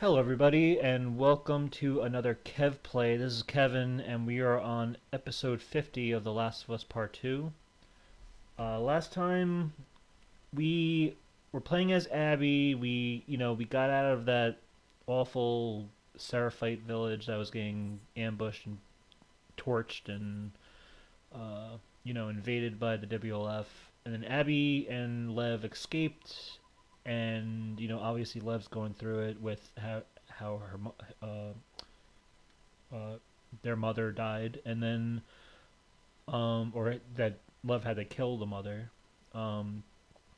Hello, everybody, and welcome to another Kev Play. This is Kevin, and we are on episode 50 of The Last of Us Part 2. Last time we were playing as Abby. We got out of that awful Seraphite village that was getting ambushed and torched and, invaded by the WLF. And then Abby and Lev escaped, and obviously Lev's going through it with how her uh, their mother died, and then or that Lev had to kill the mother. Um,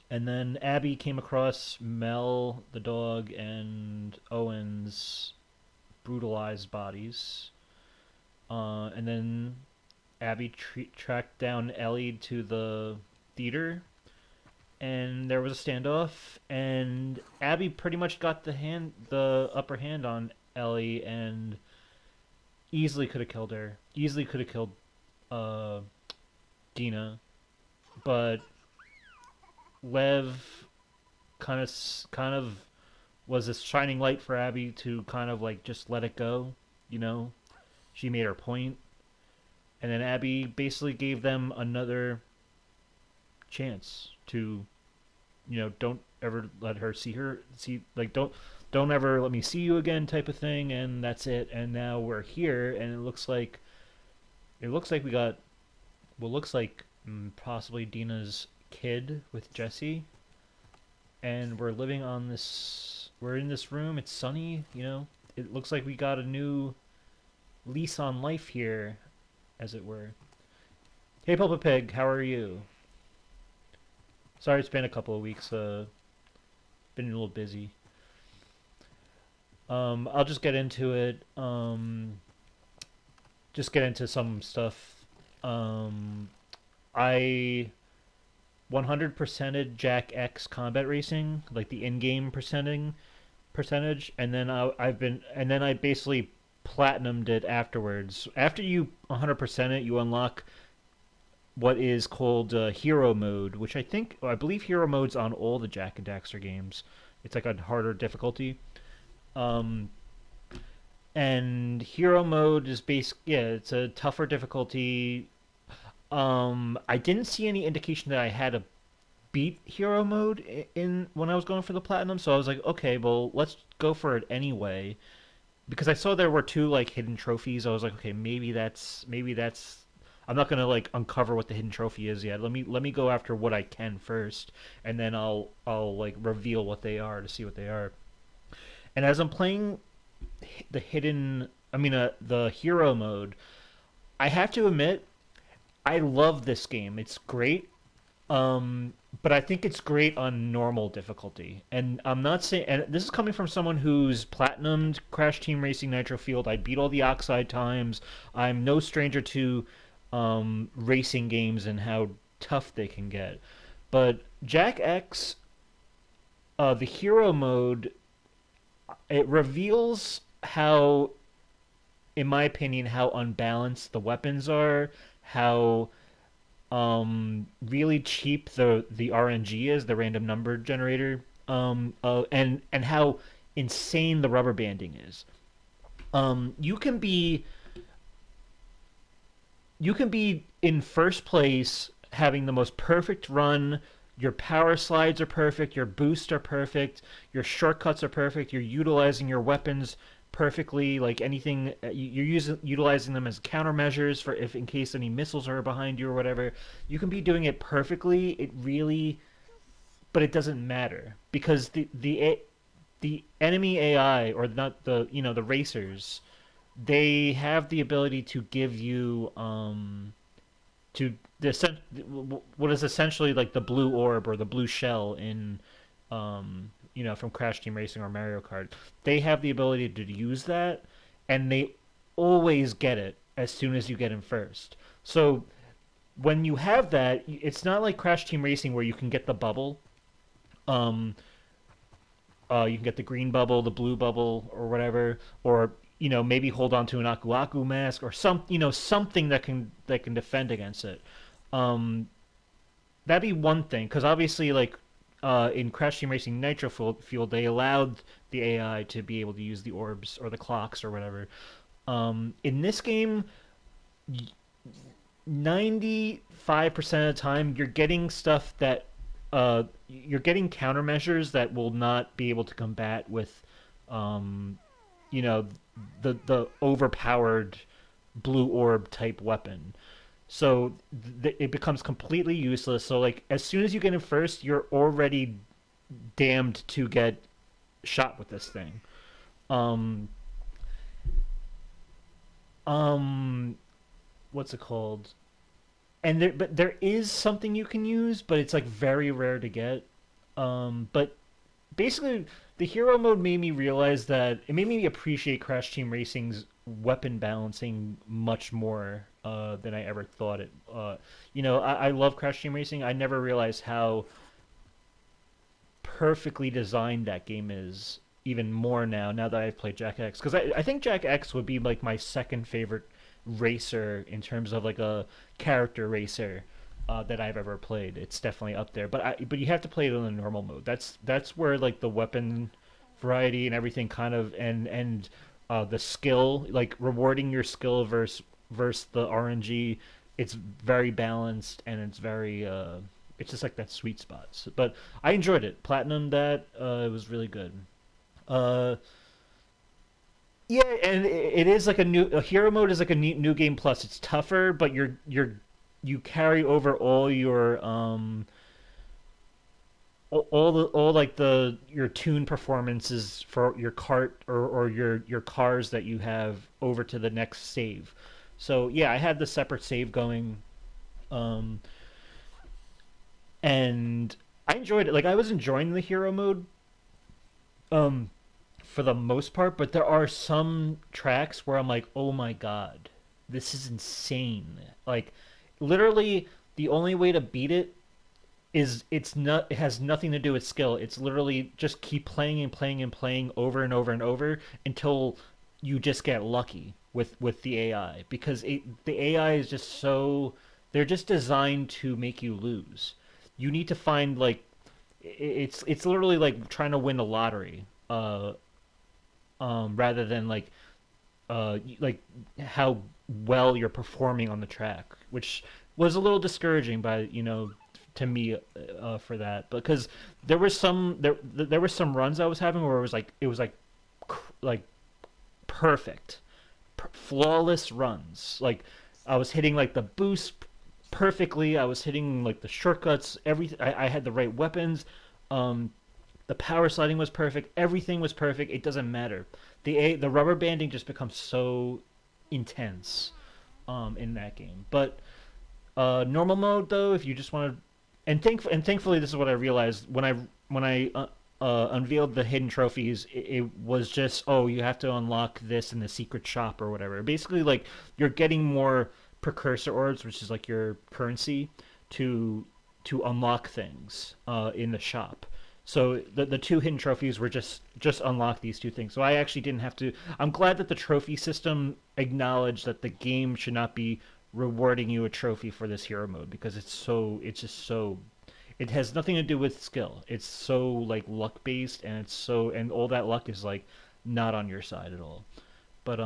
and then Abby came across Mel, the dog, and Owen's brutalized bodies. And then Abby tracked down Ellie to the theater, and there was a standoff, and Abby pretty much got the upper hand on Ellie, and easily could have killed her. Easily could have killed uh, Dina, but Lev kind of was this shining light for Abby to kind of like just let it go. You know, she made her point, and then Abby basically gave them another chance to, don't ever let her see, like, don't ever let me see you again type of thing, and that's it. And now we're here, and it looks like we got what looks like possibly Dina's kid with Jesse, and we're in this room. It's sunny. It looks like we got a new lease on life here, as it were. Hey, Pulpa Pig, how are you? Sorry, it's been a couple of weeks. Been a little busy. I'll just get into it. Just get into some stuff. I 100%ed Jack X Combat Racing, like the in-game percentage, and then I basically platinumed it afterwards. After you 100% it, you unlock what is called Hero Mode, which I believe Hero Mode's on all the Jack and Daxter games. It's like a harder difficulty. Um, and Hero Mode is it's a tougher difficulty. I didn't see any indication that I had to beat Hero Mode in when I was going for the platinum, so I was like, okay, well, let's go for it anyway. Because I saw there were two like hidden trophies. I was like, okay, maybe that's I'm not gonna like uncover what the hidden trophy is yet. Let me go after what I can first, and then I'll like reveal what they are to see what they are. And as I'm playing the hero mode, I have to admit I love this game. It's great. But I think it's great on normal difficulty. And I'm not saying, and this is coming from someone who's platinumed Crash Team Racing Nitro Field. I beat all the Oxide times. I'm no stranger to racing games and how tough they can get. But Jack X, the hero mode, it reveals how, in my opinion, how unbalanced the weapons are, how really cheap the RNG is, the random number generator, and how insane the rubber banding is. Um, you can be you can be in first place having the most perfect run. Your power slides are perfect, your boosts are perfect, your shortcuts are perfect, you're utilizing your weapons perfectly, like anything you're utilizing them as countermeasures for if in case any missiles are behind you or whatever. You can be doing it perfectly. It really, but it doesn't matter because the enemy AI, or not, the racers, they have the ability to give you to the what is essentially like the blue orb or the blue shell in from Crash Team Racing or Mario Kart. They have the ability to use that, and they always get it as soon as you get in first. So when you have that, it's not like Crash Team Racing where you can get the bubble. Um, you can get the green bubble, the blue bubble, or whatever, or maybe hold on to an Aku Aku mask or something that can defend against it. Um, that'd be one thing, because obviously, like, in Crash Team Racing Nitro Fuel, they allowed the AI to be able to use the orbs or the clocks or whatever. In this game, 95% of the time, you're getting stuff that you're getting countermeasures that will not be able to combat with, um, you know, the overpowered blue orb type weapon. So it becomes completely useless. So like as soon as you get in first, you're already damned to get shot with this thing. Um, um, what's it called? But there is something you can use, but it's like very rare to get. But basically, the hero mode made me realize that it made me appreciate Crash Team Racing's weapon balancing much more than I ever thought it. I love Crash Team Racing. I never realized how perfectly designed that game is. Even more now that I've played Jack X, because I think Jack X would be like my second favorite racer in terms of like a character racer that I've ever played. It's definitely up there. But you have to play it on the normal mode. That's where like the weapon variety and everything kind of and the skill, like rewarding your skill versus the RNG. It's very balanced and it's very it's just like that sweet spot. But I enjoyed it. Platinum that it was really good. Uh, yeah, and it is like a hero mode is like a new game plus. It's tougher, but you carry over all your all the all like the your tune performances for your cart or your cars that you have over to the next save. So yeah, I had the separate save going, um, and I enjoyed it. Like I was enjoying the hero mode, um, for the most part, but there are some tracks where I'm like, oh my god, this is insane. Like literally, the only way to beat it is it has nothing to do with skill. It's literally just keep playing and playing and playing over and over and over until you just get lucky with the AI because the AI is just so they're just designed to make you lose. You need to find like it's literally like trying to win the lottery rather than like how well you're performing on the track, which was a little discouraging by to me for that because there were some runs I was having where it was like like perfect, flawless runs. Like I was hitting like the boost perfectly. I was hitting like the shortcuts. Everything. I had the right weapons. Um, the power sliding was perfect. Everything was perfect. It doesn't matter. The rubber banding just becomes so intense in that game. But normal mode though, if you just want to, and thankfully this is what I realized when I unveiled the hidden trophies. It was just you have to unlock this in the secret shop or whatever. Basically, like you're getting more precursor orbs, which is like your currency, to unlock things in the shop. So the two hidden trophies were just unlock these two things. So I actually didn't have to. I'm glad that the trophy system acknowledged that the game should not be rewarding you a trophy for this hero mode because it's just so it has nothing to do with skill. It's so like luck based and and all that luck is like not on your side at all. But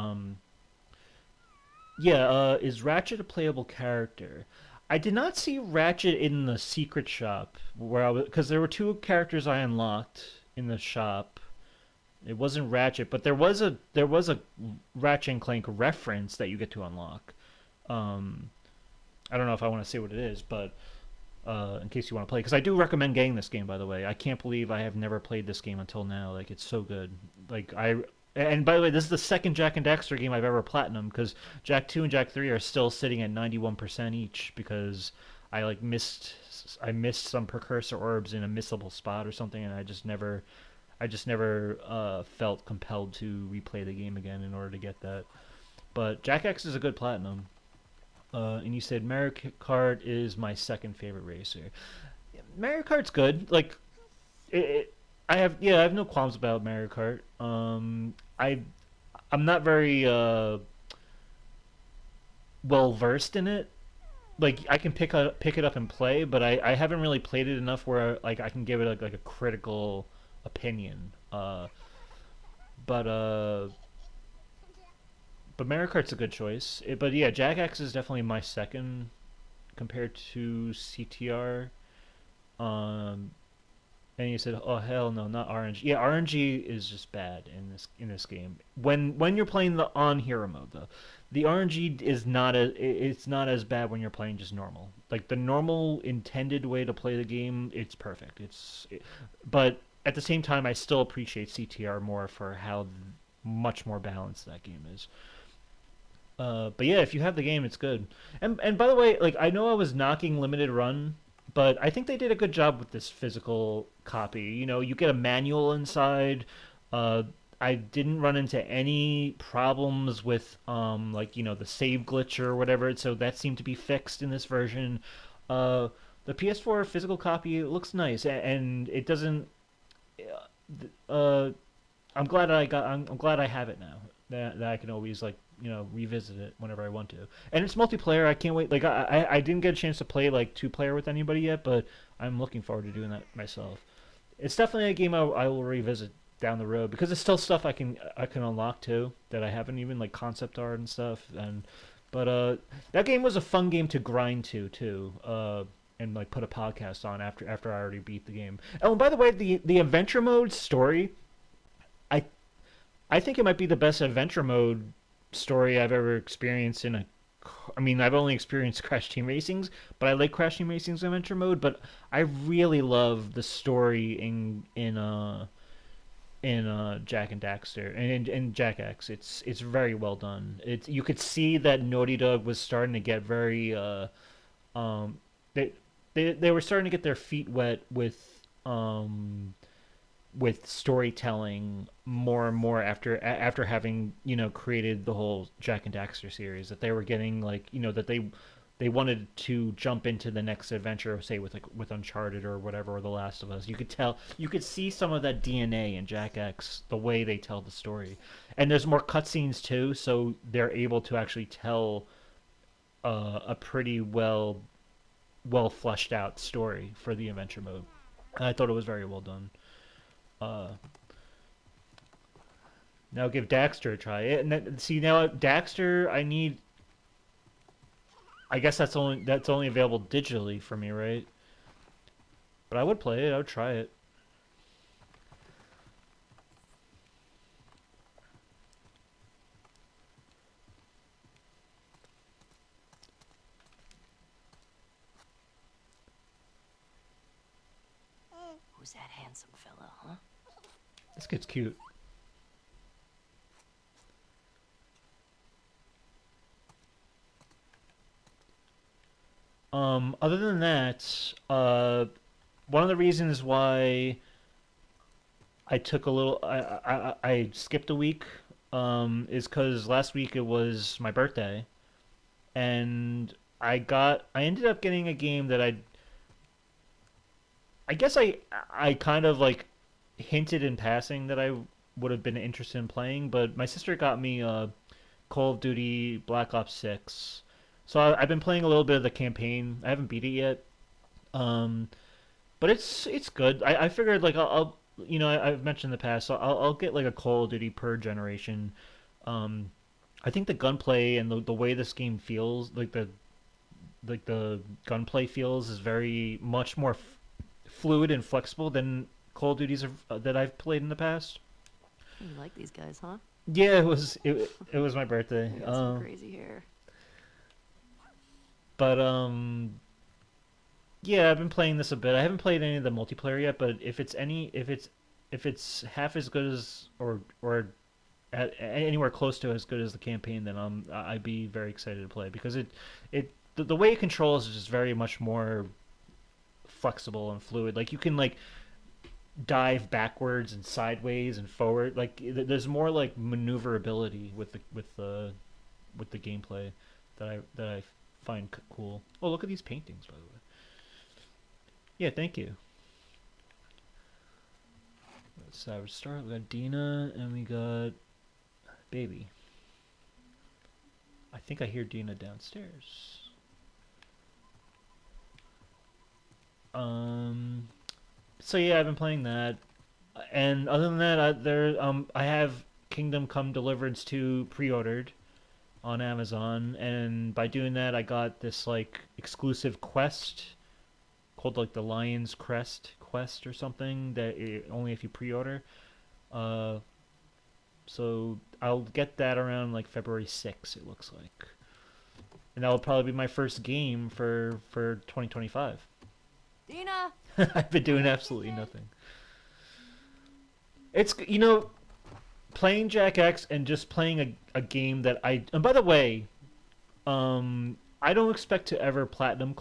yeah, is Ratchet a playable character? I did not see Ratchet in the secret shop where I was because there were two characters I unlocked in the shop. It wasn't Ratchet, but there was a Ratchet and Clank reference that you get to unlock. Um, I don't know if I want to say what it is, but in case you want to play, because I do recommend getting this game. By the way, I can't believe I have never played this game until now. Like it's so good. Like and by the way, this is the second Jack and Daxter game I've ever platinum because Jack 2 and Jack 3 are still sitting at 91% each because I missed some precursor orbs in a missable spot or something, and I just never felt compelled to replay the game again in order to get that. But Jack X is a good platinum. And you said Mario Kart is my second favorite racer. Mario Kart's good. Like, I have no qualms about Mario Kart. I'm not very well versed in it. like I can pick it up and play, but I haven't really played it enough where like I can give it like a critical opinion. But but Mario Kart's a good choice. But yeah, Jack X is definitely my second compared to CTR. Um, and you said, "Oh hell no, not RNG." Yeah, RNG is just bad in this game. When you're playing the on hero mode though, the RNG is not it's not as bad when you're playing just normal. Like the normal intended way to play the game, it's perfect. But at the same time, I still appreciate CTR more for how much more balanced that game is. But yeah, if you have the game, it's good. And by the way, like I know I was knocking limited run, but I think they did a good job with this physical copy. You know, you get a manual inside. Uh, I didn't run into any problems with like the save glitch or whatever, so that seemed to be fixed in this version. Uh, the PS4 physical copy looks nice, and it doesn't. Uh, I'm glad I have it now. That I can always like revisit it whenever I want to. And it's multiplayer. I can't wait. Like I didn't get a chance to play like two player with anybody yet, but I'm looking forward to doing that myself. It's definitely a game I will revisit down the road because it's still stuff I can unlock too that I haven't even like concept art and stuff. And but that game was a fun game to grind to too. And like put a podcast on after I already beat the game. Oh, and by the way, the adventure mode story, I I think it might be the best adventure mode story I've ever experienced in a. I mean, I've only experienced Crash Team Racing's, but I like Crash Team Racing's adventure mode. But I really love the story in Jack and Daxter and in Jack X. It's very well done. It's you could see that Naughty Dog was starting to get very um they they were starting to get their feet wet with storytelling more and more after having created the whole Jack and Daxter series, that they were getting like that they wanted to jump into the next adventure, say with Uncharted or whatever, or The Last of Us. You could see some of that DNA in Jack X, the way they tell the story, and there's more cutscenes too, so they're able to actually tell a pretty well fleshed out story for the adventure mode. I thought it was very well done. Uh, Now give Daxter a try. See now Daxter, I need. I guess that's only available digitally for me, right? But I would play it. I would try it. Who's that handsome fella, huh? This kid's cute. Other than that, one of the reasons why I took a little, I skipped a week, is because last week it was my birthday, and I ended up getting a game that I guess I kind of like hinted in passing that I would have been interested in playing, but my sister got me Call of Duty Black Ops 6. So I've been playing a little bit of the campaign. I haven't beat it yet. Um, but it's good. I figured like I've mentioned in the past, so I'll get like a Call of Duty per generation. Um, I think the gunplay and the way this game feels, like the gunplay feels, is very much more fluid and flexible than Call of Duties that I've played in the past. You like these guys, huh? Yeah, it was my birthday. You got some crazy hair. But yeah, I've been playing this a bit. I haven't played any of the multiplayer yet, but if it's half as good as or anywhere close to as good as the campaign, then I'd be very excited to play because the way it controls is just very much more flexible and fluid. Like you can like dive backwards and sideways and forward. Like there's more like maneuverability with the gameplay that I find cool. Oh, look at these paintings, by the way. Yeah, thank you. Savage Star. We got Dina and we got Baby. I think I hear Dina downstairs. Um, so yeah, I've been playing that, and other than that, I have Kingdom Come Deliverance 2 pre-ordered on Amazon, and by doing that, I got this like exclusive quest called like the Lion's Crest quest or something only if you pre-order. Uh, so I'll get that around like February 6th, it looks like, and that will probably be my first game for 2025. Dina! I've been doing absolutely nothing. It's you know playing Jack X and just playing a game that I. And by the way, I don't expect to ever platinum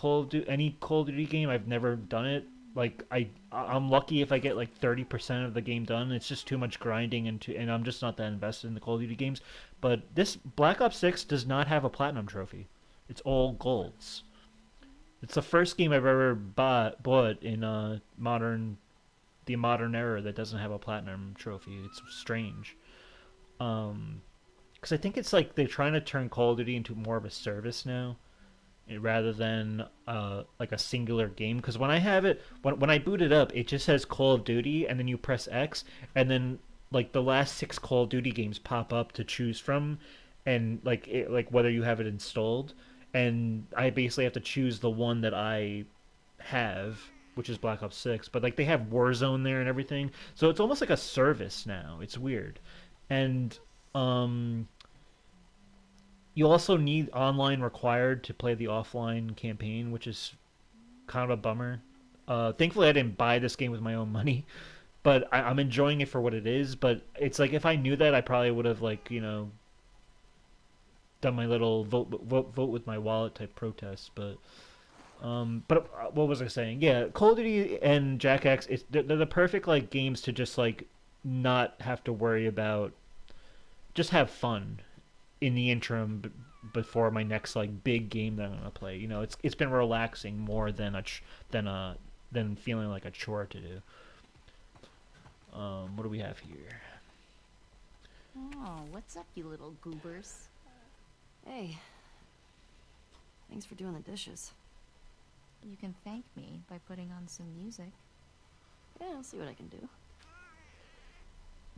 any Call of Duty game. I've never done it. Like I'm lucky if I get like 30% of the game done. It's just too much grinding and I'm just not that invested in the Call of Duty games. But this Black Ops 6 does not have a platinum trophy. It's all golds. It's the first game I've ever bought in the modern era that doesn't have a platinum trophy. It's strange. Because I think it's like they're trying to turn Call of Duty into more of a service now, rather than like a singular game. Because when I have it, when I boot it up, it just says Call of Duty, and then you press X, and then like the last 6 Call of Duty games pop up to choose from, and like whether you have it installed, and I basically have to choose the one that I have, which is Black Ops 6. But like they have Warzone there and everything, so it's almost like a service now. It's weird, and um you also need online required to play the offline campaign, which is kind of a bummer. Thankfully, I didn't buy this game with my own money, but I'm enjoying it for what it is. But it's like if I knew that, I probably would have like done my little vote with my wallet type protest. But what was I saying? Yeah, Call of Duty and Jack X, they're the perfect like games to just like not have to worry about, just have fun in the interim before my next like big game that I'm gonna play. It's been relaxing more than than feeling like a chore to do. What do we have here? Oh, what's up, you little goobers? Hey. Thanks for doing the dishes. You can thank me by putting on some music. Yeah, I'll see what I can do.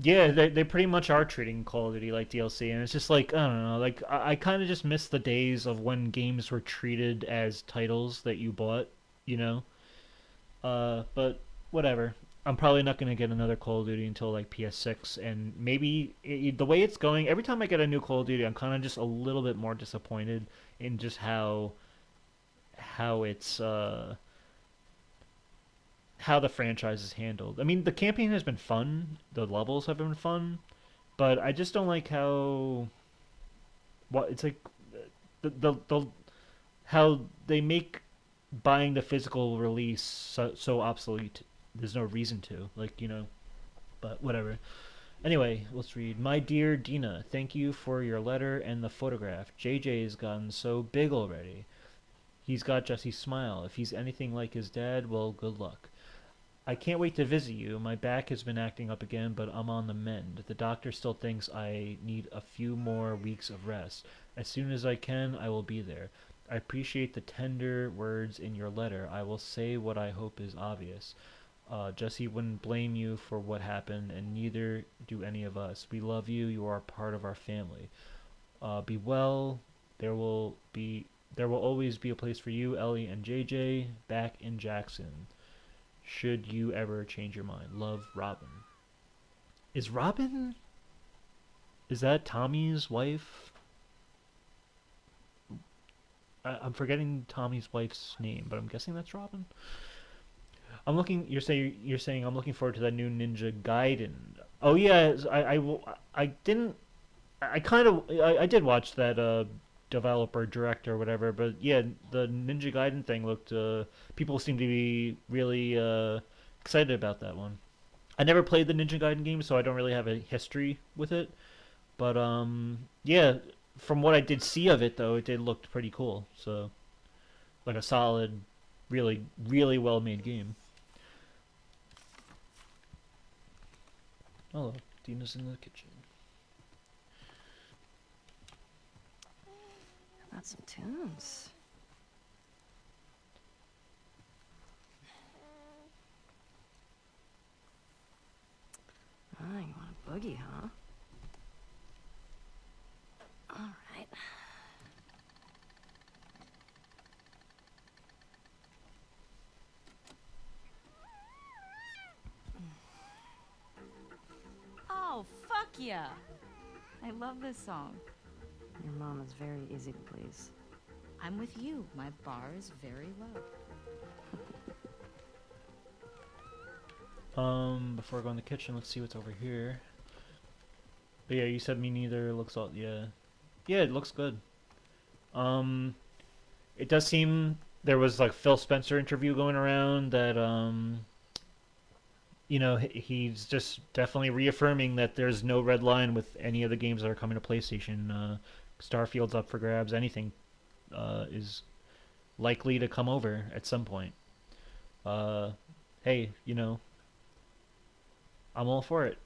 Yeah, they pretty much are treating Call of Duty like DLC, and it's just like I don't know, like I kind of just miss the days of when games were treated as titles that you bought, you know. But whatever. I'm probably not going to get another Call of Duty until like PS6, and maybe the way it's going, every time I get a new Call of Duty, I'm kind of just a little bit more disappointed in just how it's how the franchise is handled. I mean, the campaign has been fun, the levels have been fun, but I just don't like how what it's like the how they make buying the physical release so obsolete. There's no reason to, but whatever. Anyway, let's read. My dear Dina, thank you for your letter and the photograph. JJ's gotten so big already. He's got Jesse's smile. If he's anything like his dad, well, good luck. I can't wait to visit you. My back has been acting up again, but I'm on the mend. The doctor still thinks I need a few more weeks of rest. As soon as I can, I will be there. I appreciate the tender words in your letter. I will say what I hope is obvious. Jesse wouldn't blame you for what happened, and neither do any of us. We love you. You are part of our family. Be well. There will be there will always be a place for you, Ellie, and JJ back in Jackson. Should you ever change your mind. Love, Robin. Is Robin? Is that Tommy's wife? I'm forgetting Tommy's wife's name, but I'm guessing that's Robin. I'm looking. You're saying I'm looking forward to that new Ninja Gaiden. Oh yeah, I didn't. I kind of I did watch that developer director or whatever, but yeah, the Ninja Gaiden thing looked. People seem to be really excited about that one. I never played the Ninja Gaiden game, so I don't really have a history with it. But yeah, from what I did see of it though, it did look pretty cool. So like a solid, really really well made game. Oh, Dina's in the kitchen. Got some tunes. boogie, huh? All right. Oh, fuck yeah! I love this song. Your mom is very easy to please. I'm with you. My bar is very low. Before I go in the kitchen, let's see what's over here. But yeah, you said me neither. It looks all yeah, yeah, it looks good. Um, it does seem there was like Phil Spencer interview going around that he's just definitely reaffirming that there's no red line with any of the games that are coming to PlayStation. Starfield's up for grabs. Anything is likely to come over at some point. Hey, I'm all for it.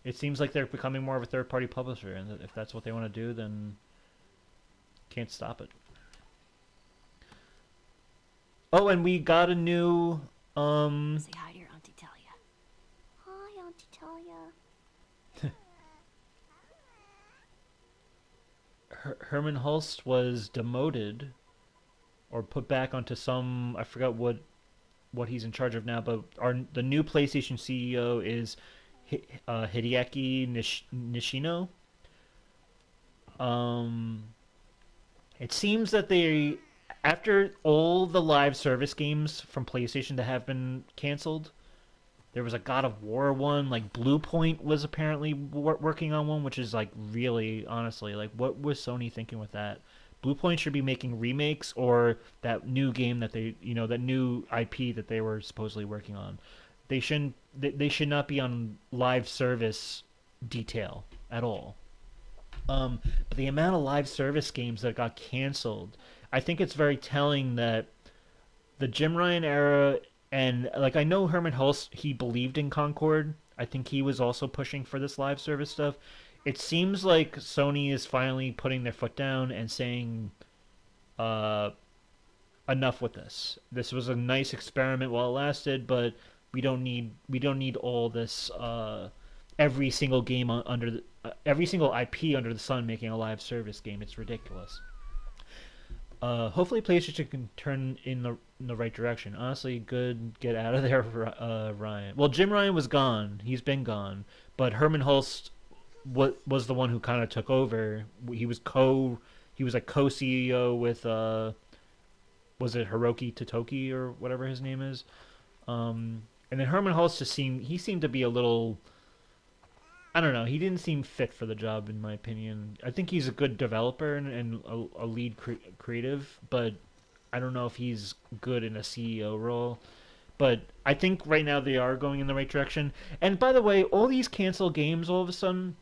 It seems like they're becoming more of a third-party publisher, and if that's what they want to do, then can't stop it. Oh, and we got a new Say hi to your Auntie Talia. Hi, Auntie Talia. Herman Hulst was demoted or put back onto some, I forgot what he's in charge of now, but the new PlayStation CEO is Hideaki Nishino. It seems that they, after all the live service games from PlayStation that have been canceled, there was a God of War one. Like Blue Point was apparently working on one, which is like really, honestly, like what was Sony thinking with that? Blue Point should be making remakes or that new game that that new IP that they were supposedly working on. They shouldn't. They should not be on live service detail at all. But the amount of live service games that got canceled, I think it's very telling that the Jim Ryan era, and like I know Herman Hulst, he believed in Concord. I think he was also pushing for this live service stuff. It seems like Sony is finally putting their foot down and saying, uh, enough with this. This was a nice experiment while it lasted, but we don't need all this every single game under every single IP under the sun making a live service game. It's ridiculous. Hopefully PlayStation can turn in the right direction. Honestly, good get out of there, Ryan. Well, Jim Ryan was gone. He's been gone, but Herman Hulst was the one who kind of took over. He was like co CEO with was it Hiroki Totoki or whatever his name is. And then Herman Hulst seemed to be a little, I don't know. He didn't seem fit for the job, in my opinion. I think he's a good developer and a lead creative, but I don't know if he's good in a CEO role. But I think right now they are going in the right direction. And by the way, all these canceled games, all of a sudden,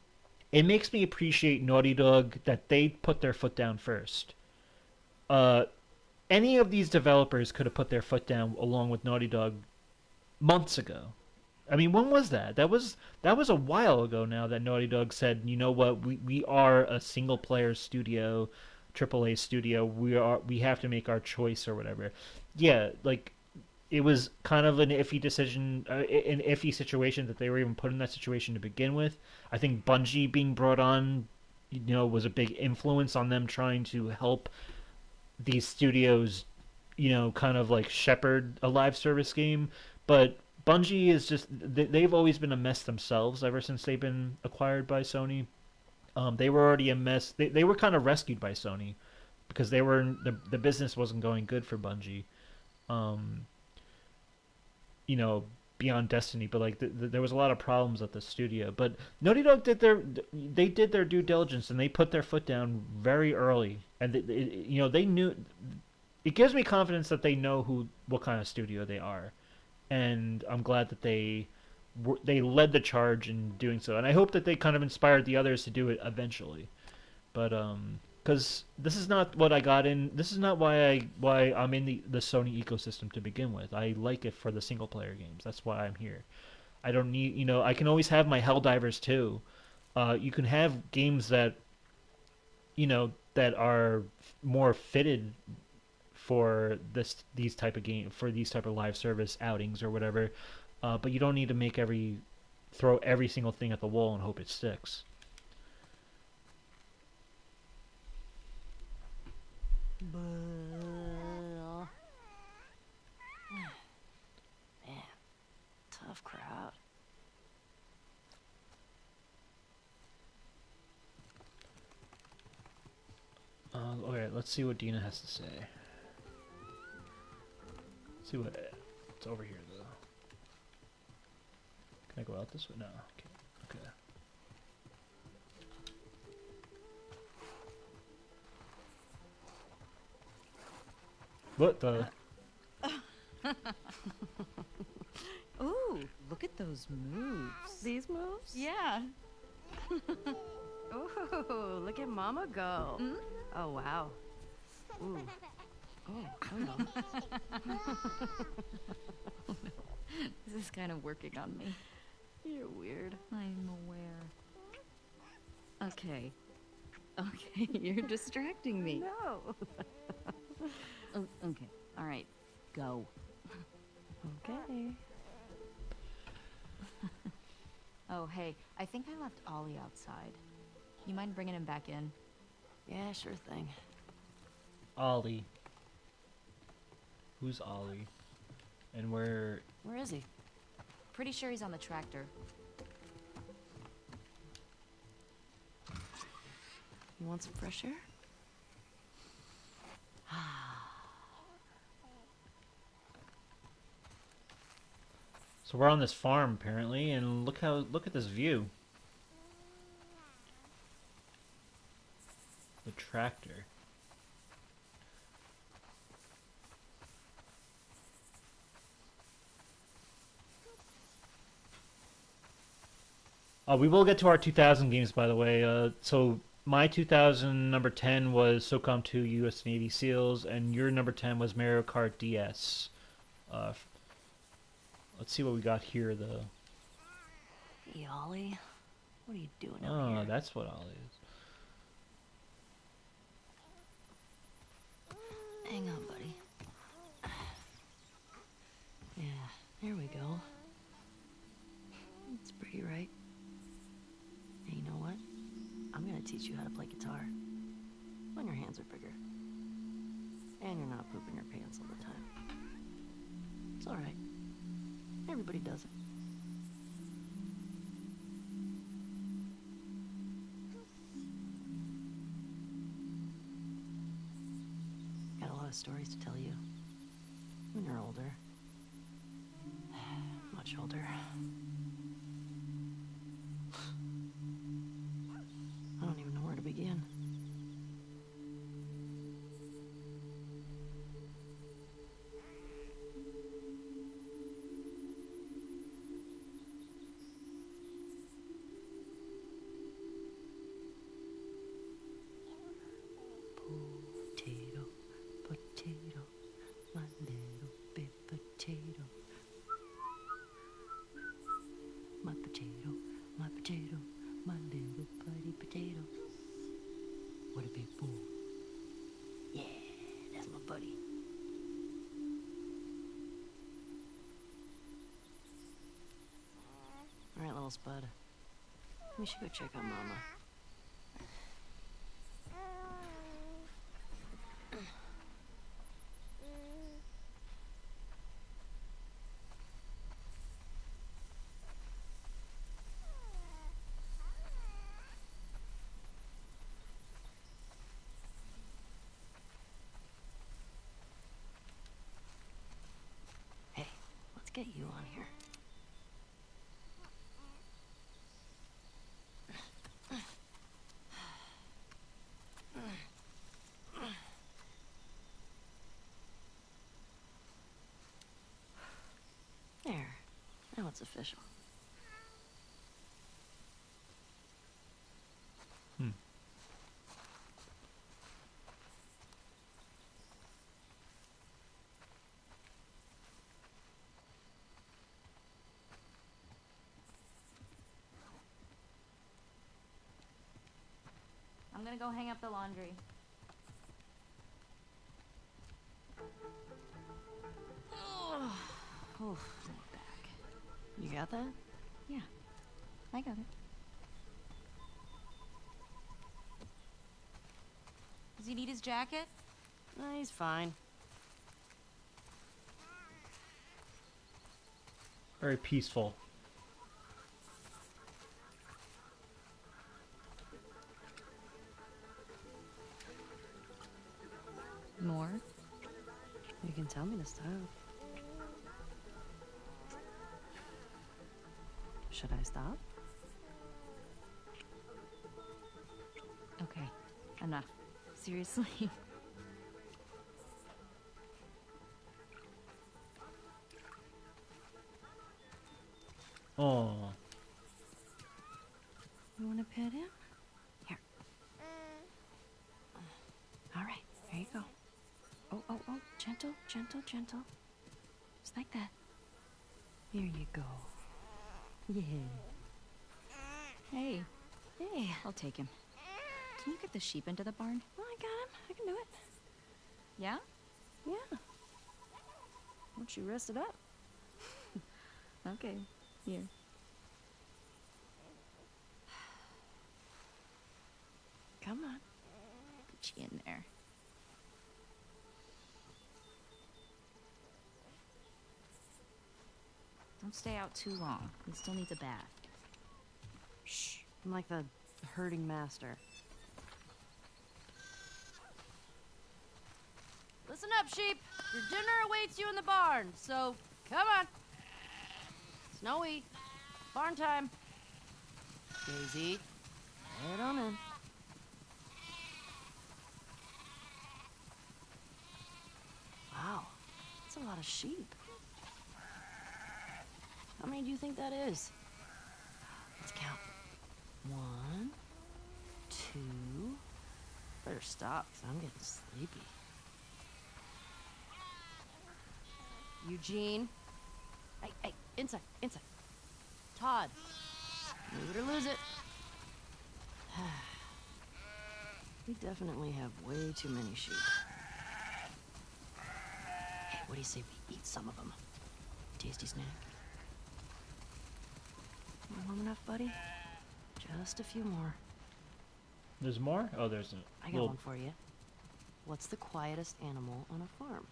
it makes me appreciate Naughty Dog that they put their foot down first. Uh, any of these developers could have put their foot down along with Naughty Dog months ago. I mean, when was that? That was a while ago now that Naughty Dog said, you know what, we are a single player studio, AAA studio. We have to make our choice or whatever. Yeah, like it was kind of an iffy decision, an iffy situation that they were even put in that situation to begin with. I think Bungie being brought on, was a big influence on them trying to help these studios, kind of like shepherd a live service game. But Bungie is just, they've always been a mess themselves ever since they've been acquired by Sony. They were already a mess. They were kind of rescued by Sony because the business wasn't going good for Bungie. Um, Beyond Destiny, but like there was a lot of problems at the studio. But Naughty Dog did their due diligence and they put their foot down very early, and they knew. It gives me confidence that they know what kind of studio they are, and I'm glad that they led the charge in doing so, and I hope that they kind of inspired the others to do it eventually. But because this is not what I got in. This is not why I'm in the Sony ecosystem to begin with. I like it for the single player games. That's why I'm here. I don't need, I can always have my Helldivers too. You can have games that that are more fitted for these type of live service outings or whatever. But you don't need to make every throw every single thing at the wall and hope it sticks. Man, tough crowd. Okay, let's see what Dina has to say. Let's see what it's over here though. Can I go out this way? No. Okay. Okay. What the? Ooh, look at those moves. These moves? Yeah. Ooh, look at Mama go. Mm? Oh, wow. Ooh. Oh, hello. This is kind of working on me. You're weird. I'm aware. Okay. Okay, you're distracting me. No. Oh, okay. All right. Go. Okay. Oh, hey, I think I left Ollie outside. You mind bringing him back in? Yeah, sure thing. Ollie. Who's Ollie? And where? Where is he? Pretty sure he's on the tractor. You want some fresh air? So we're on this farm apparently, and look at this view. The tractor. We will get to our 2000 games, by the way. So my 2000 number 10 was SOCOM 2 U.S. Navy SEALs, and your number 10 was Mario Kart DS. Let's see what we got here, though. Hey, Ollie. What are you doing out Oh, here? that's what Ollie is. Hang on, buddy. Yeah, there we go. It's pretty, right? Hey, you know what? I'm gonna teach you how to play guitar. When your hands are bigger. And you're not pooping your pants all the time. It's alright. Everybody does it. Got a lot of stories to tell you. When you're older. Much older. I don't even know where to begin. Potato, potato, my little big potato. My potato, my potato, my little buddy potato. What a big fool. Yeah, that's my buddy. Alright, little spud. We should go check on Mama. Hey, let's get you on here. There. Now it's official. Hmm. I'm gonna go hang up the laundry. Oof, my back. You got that? Yeah. I got it. Does he need his jacket? No, he's fine. Very peaceful. More? You can tell me to stop. Should I stop? Okay, enough. Seriously. Oh. You want to pet him? Here. All right, there you go. Oh, oh, oh, gentle, gentle, gentle. Just like that. Here you go. Yeah. Hey, Hey. I'll take him. Can you get the sheep into the barn? Well, I got him. I can do it. Yeah? Yeah. Once you rest it up. Okay, here. Come on. Put you in there. Don't stay out too long. He still needs a bath. Shh. I'm like the herding master. Listen up, sheep. Your dinner awaits you in the barn, so come on. Snowy, barn time. Daisy, head on in. Wow, that's a lot of sheep. How many do you think that is? Let's count. 1, 2. Better stop, 'cause I'm getting sleepy. Eugene. Hey, hey, inside, inside. Todd. Move it or lose it. We definitely have way too many sheep. Hey, what do you say we eat some of them? Tasty snack. You warm enough, buddy? Just a few more. There's more? Oh, there's a I got one for you. What's the quietest animal on a farm?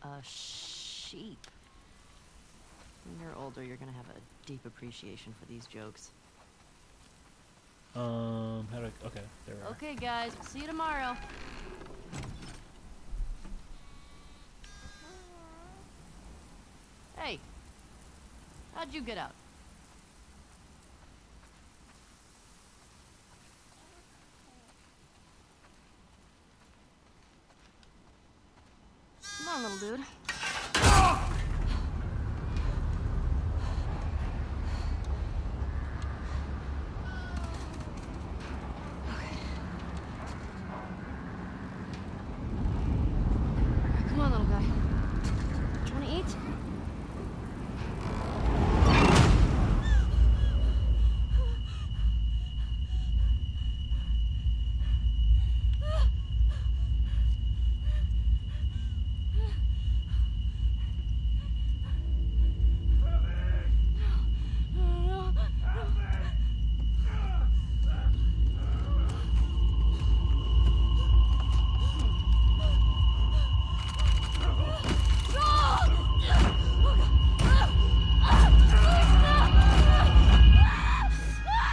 A sheep. When you're older, you're gonna have a deep appreciation for these jokes. How do I... Okay, there we are. Okay, guys, we'll see you tomorrow. Hey, how'd you get out? Come on, little dude. Come on, little guy. Do you want to eat?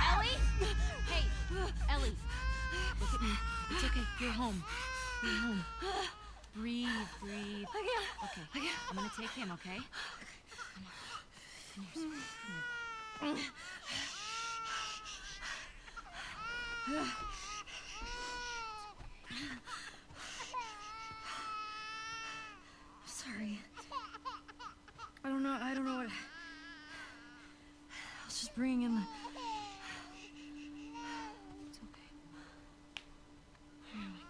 Ellie? Hey, Ellie. Look at me. It's okay. You're home. You're home. Breathe, breathe. Okay, I'm gonna take him, okay? Come on. Come here. Sorry. I don't know what... I was just bringing in the... It's okay. Here we go.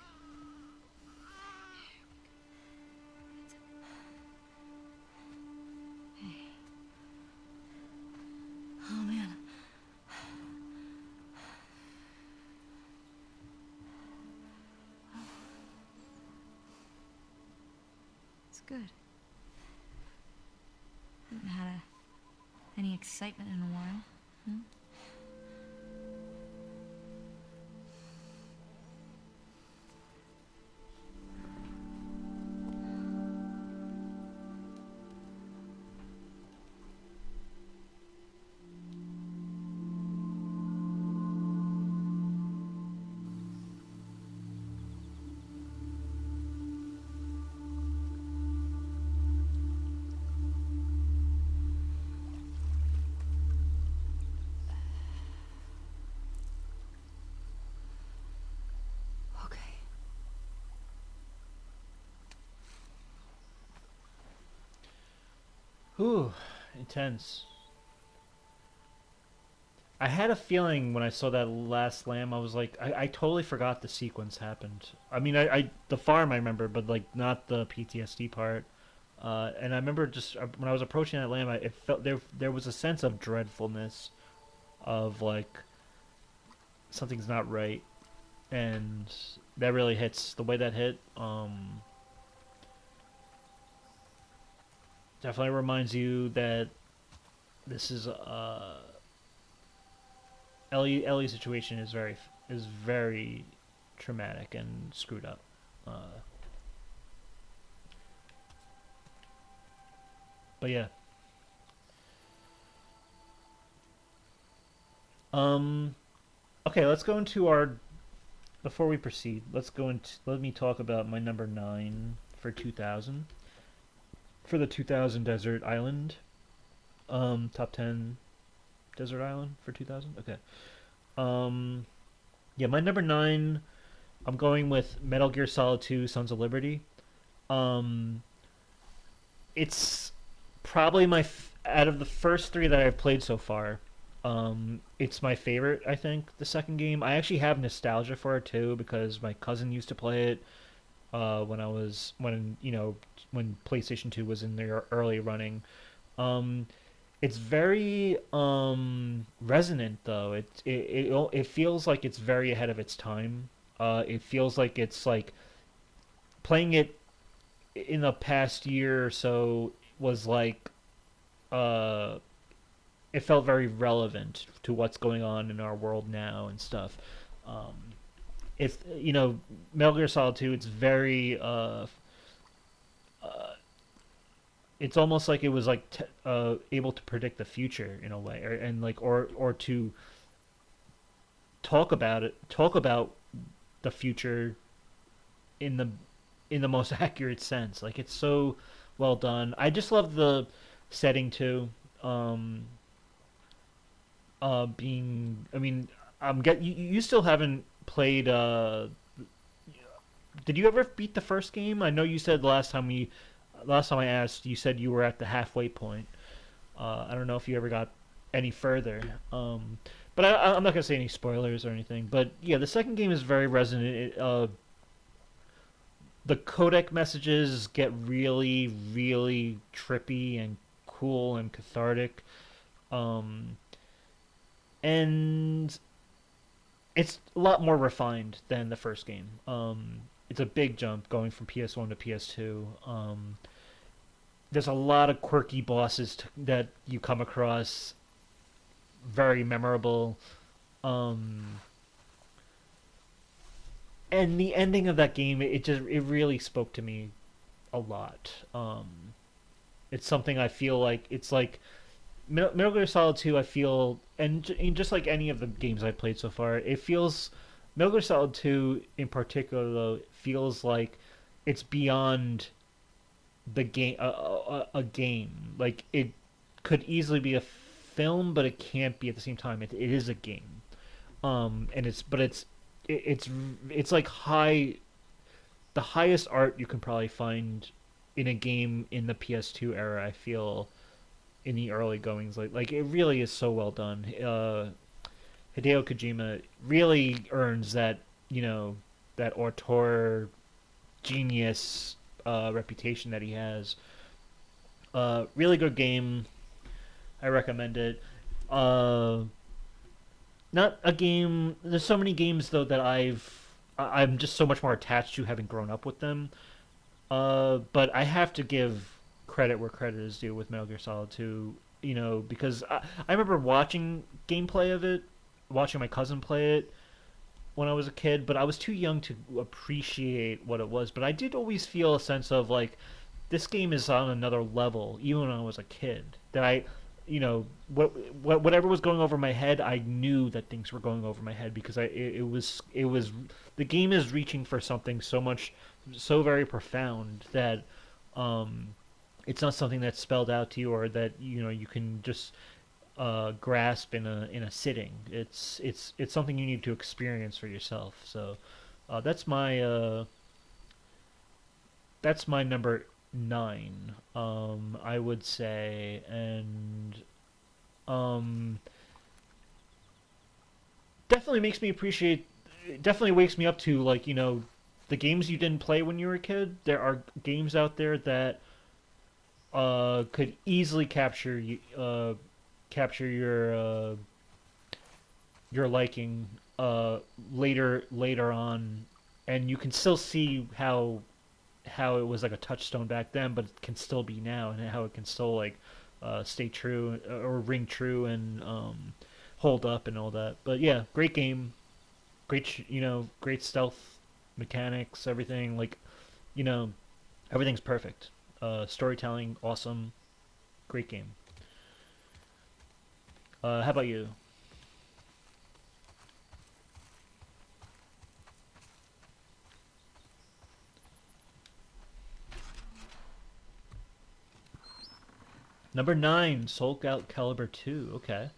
Hey. Oh, man. It's good. Haven't had any excitement in a while. Hmm? Whew, intense. I had a feeling when I saw that last lamb, I was like, I totally forgot the sequence happened. I mean, the farm I remember, but like not the PTSD part. And I remember just when I was approaching that lamb, it felt there was a sense of dreadfulness, of like something's not right, and that really hits the way that hit. Definitely reminds you that this is Ellie's situation is very traumatic and screwed up. Uh, but yeah. Um. Okay, let's go into our. Before we proceed, let's go into. Let me talk about my number 9 for 2000. For the 2000 Desert Island. Top 10 Desert Island for 2000. Okay. Um. Yeah, my number 9. I'm going with Metal Gear Solid 2: Sons of Liberty. Um. It's probably out of the first three that I've played so far. It's my favorite. I think the second game. I actually have nostalgia for it too because my cousin used to play it when I was when PlayStation 2 was in their early running. Um, it's very resonant though. It feels like it's very ahead of its time. It feels like it's like playing it in the past year or so was like uh it felt very relevant to what's going on in our world now and stuff. Um, if Metal Gear Solid 2, it's very it's almost like it was like able to predict the future in a way, and like or to talk about the future in the most accurate sense. Like it's so well done. I just love the setting too. Um, being I mean you still haven't played did you ever beat the first game? I know you said last time I asked you said you were at the halfway point. I don't know if you ever got any further. But I'm not gonna say any spoilers or anything. But yeah, the second game is very resonant. The codec messages get really, really trippy and cool and cathartic. Um, and it's a lot more refined than the first game. It's a big jump going from PS1 to PS2. There's a lot of quirky bosses that you come across, very memorable. Um, and the ending of that game, it really spoke to me a lot. It's something I feel like it's like Metal Gear Solid 2, I feel, and just like any of the games I've played so far, it feels Metal Gear Solid 2 in particular though feels like it's beyond the game a game. Like it could easily be a film, but it can't be at the same time. It is a game. And it's it's like the highest art you can probably find in a game in the PS2 era. I feel in the early goings. Like it really is so well done. Hideo Kojima really earns that that auteur genius reputation that he has. Really good game. I recommend it. Uh, Not a game. There's so many games though that I'm just so much more attached to having grown up with them. But I have to give credit where credit is due with Metal Gear Solid 2, because I remember watching gameplay of it, watching my cousin play it when I was a kid, but I was too young to appreciate what it was. But I did always feel a sense of like this game is on another level, even when I was a kid. That whatever was going over my head, I knew that things were going over my head because it was the game is reaching for something so very profound that um, it's not something that's spelled out to you or that you can just grasp in a sitting. It's something you need to experience for yourself. So uh, that's my uh, that's my number 9, I would say, and um, definitely makes me appreciate. Definitely wakes me up to, like, the games you didn't play when you were a kid. There are games out there that could easily capture your liking uh later on, and you can still see how it was like a touchstone back then, but it can still be now, and how it can still like stay true or ring true and hold up and all that. But yeah, great game, great stealth mechanics, everything like you know everything's perfect. Storytelling awesome, great game. How about you? Number 9, Soul Calibur 2. Okay.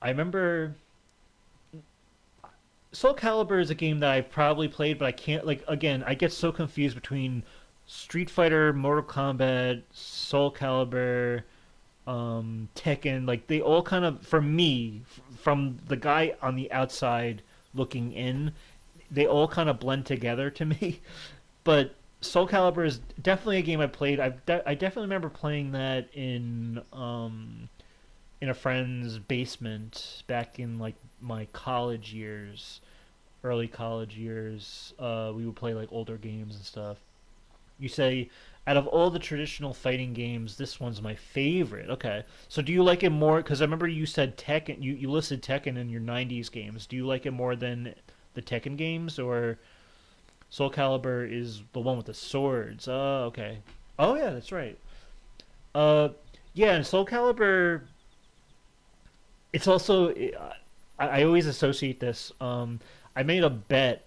I remember Soul Calibur is a game that I've probably played, but I can't, like, again, I get so confused between Street Fighter, Mortal Kombat, Soul Calibur, Tekken. Like, they all kind of, for me, from the guy on the outside looking in, they all kind of blend together to me. But Soul Calibur is definitely a game I played. I definitely remember playing that in a friend's basement back in like my college years, early college years. We would play like older games and stuff. You say, out of all the traditional fighting games, this one's my favorite. Okay, so do you like it more? Because I remember you said Tekken. You listed Tekken in your '90s games. Do you like it more than the Tekken games, or Soul Calibur is the one with the swords? Oh, okay. Oh yeah, that's right. Uh, yeah, and Soul Calibur, it's also I always associate this. I made a bet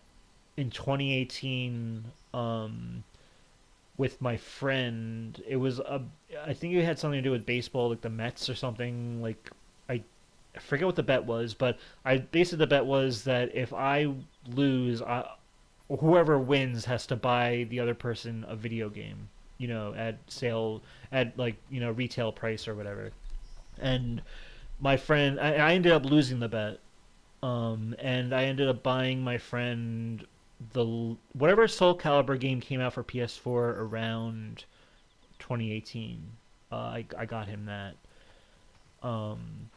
in 2018 with my friend. It was I think it had something to do with baseball, like the Mets or something. Like I, I forget what the bet was, but I basically the bet was that if I lose, whoever wins has to buy the other person a video game. At sale, at like retail price or whatever. And my friend, I ended up losing the bet, and I ended up buying my friend the whatever Soul Calibur game came out for PS4 around 2018. I got him that. Um,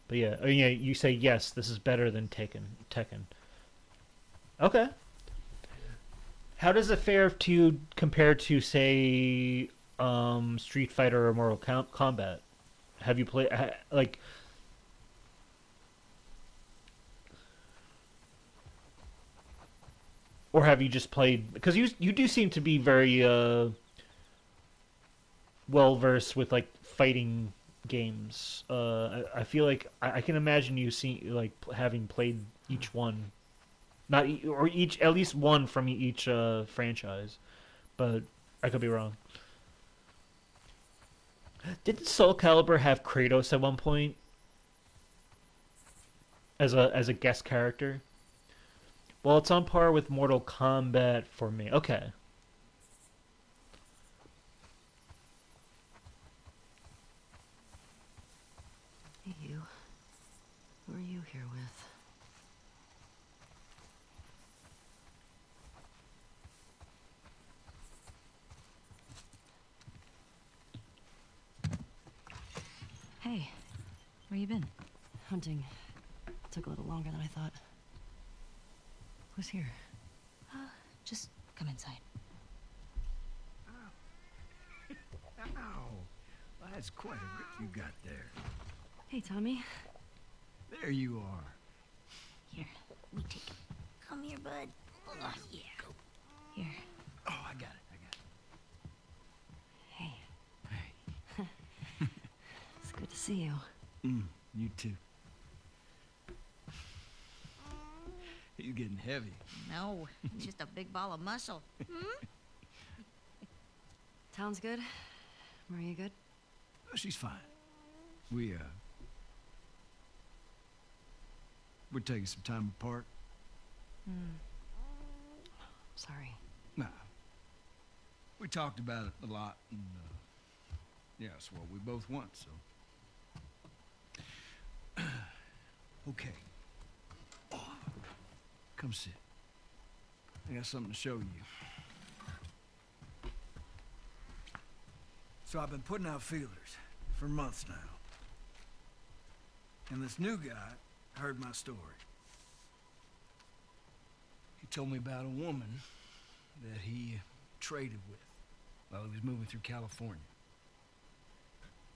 but yeah, oh, yeah, you say yes. This is better than Tekken. Okay. How does it fare to you compared to say Street Fighter or Mortal Kombat? Have you played like or have you just played because you do seem to be very well versed with like fighting games. I feel like I can imagine you see like having played each one, not or each at least one from each franchise, but I could be wrong. Didn't Soul Calibur have Kratos at one point as a guest character? Well, it's on par with Mortal Kombat for me. Okay. Hey, you. Who are you here with? Hey, where you been? Hunting. Took a little longer than I thought. Who's here? Just come inside. Ow! Well, that's quite a grip you got there. Hey, Tommy. There you are. Here, we take it. Come here, bud. Oh, yeah. Here. Oh, I got it. Hey, Hey. it's good to see you. You too. He's getting heavy. No, just a big ball of muscle. Town's good? Maria good? Oh, she's fine. We're taking some time apart. Sorry. Nah. We talked about it a lot, and, yeah, it's what we both want, so... Okay. Come sit. I got something to show you. So I've been putting out feelers for months now. And this new guy heard my story. He told me about a woman that he traded with while he was moving through California.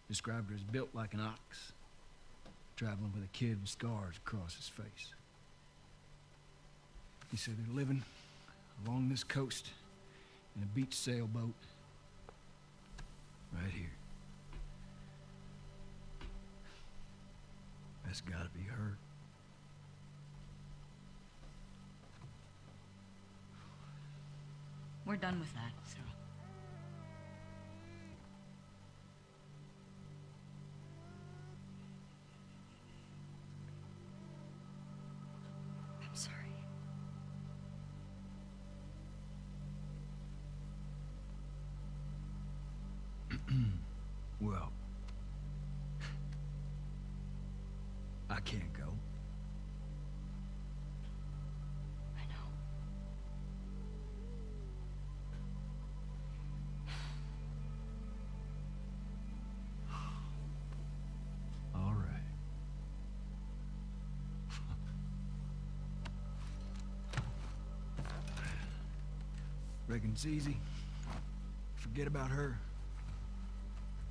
Described her as built like an ox, traveling with a kid with scars across his face. He said they're living along this coast in a beach sailboat right here. That's gotta be her. We're done with that, Cyril. I'm sorry. Well, I can't go. I know. All right. Reckon it's easy. Forget about her.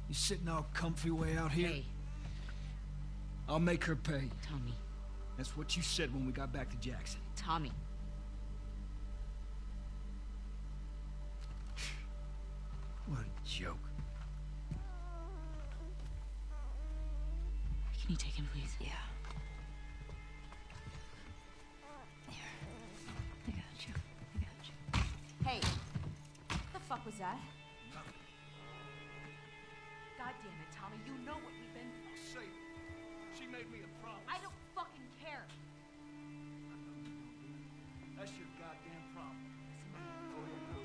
You sitting all comfy way out here? Hey, I'll make her pay. Tommy. That's what you said when we got back to Jackson. Tommy. What a joke. Can you take him, please? Yeah. Here. I got you. I got you. Hey, what the fuck was that? God damn it, Tommy, you know what we've been... Say it. She made me a promise. I don't fucking care. That's your goddamn problem. Go ahead, go.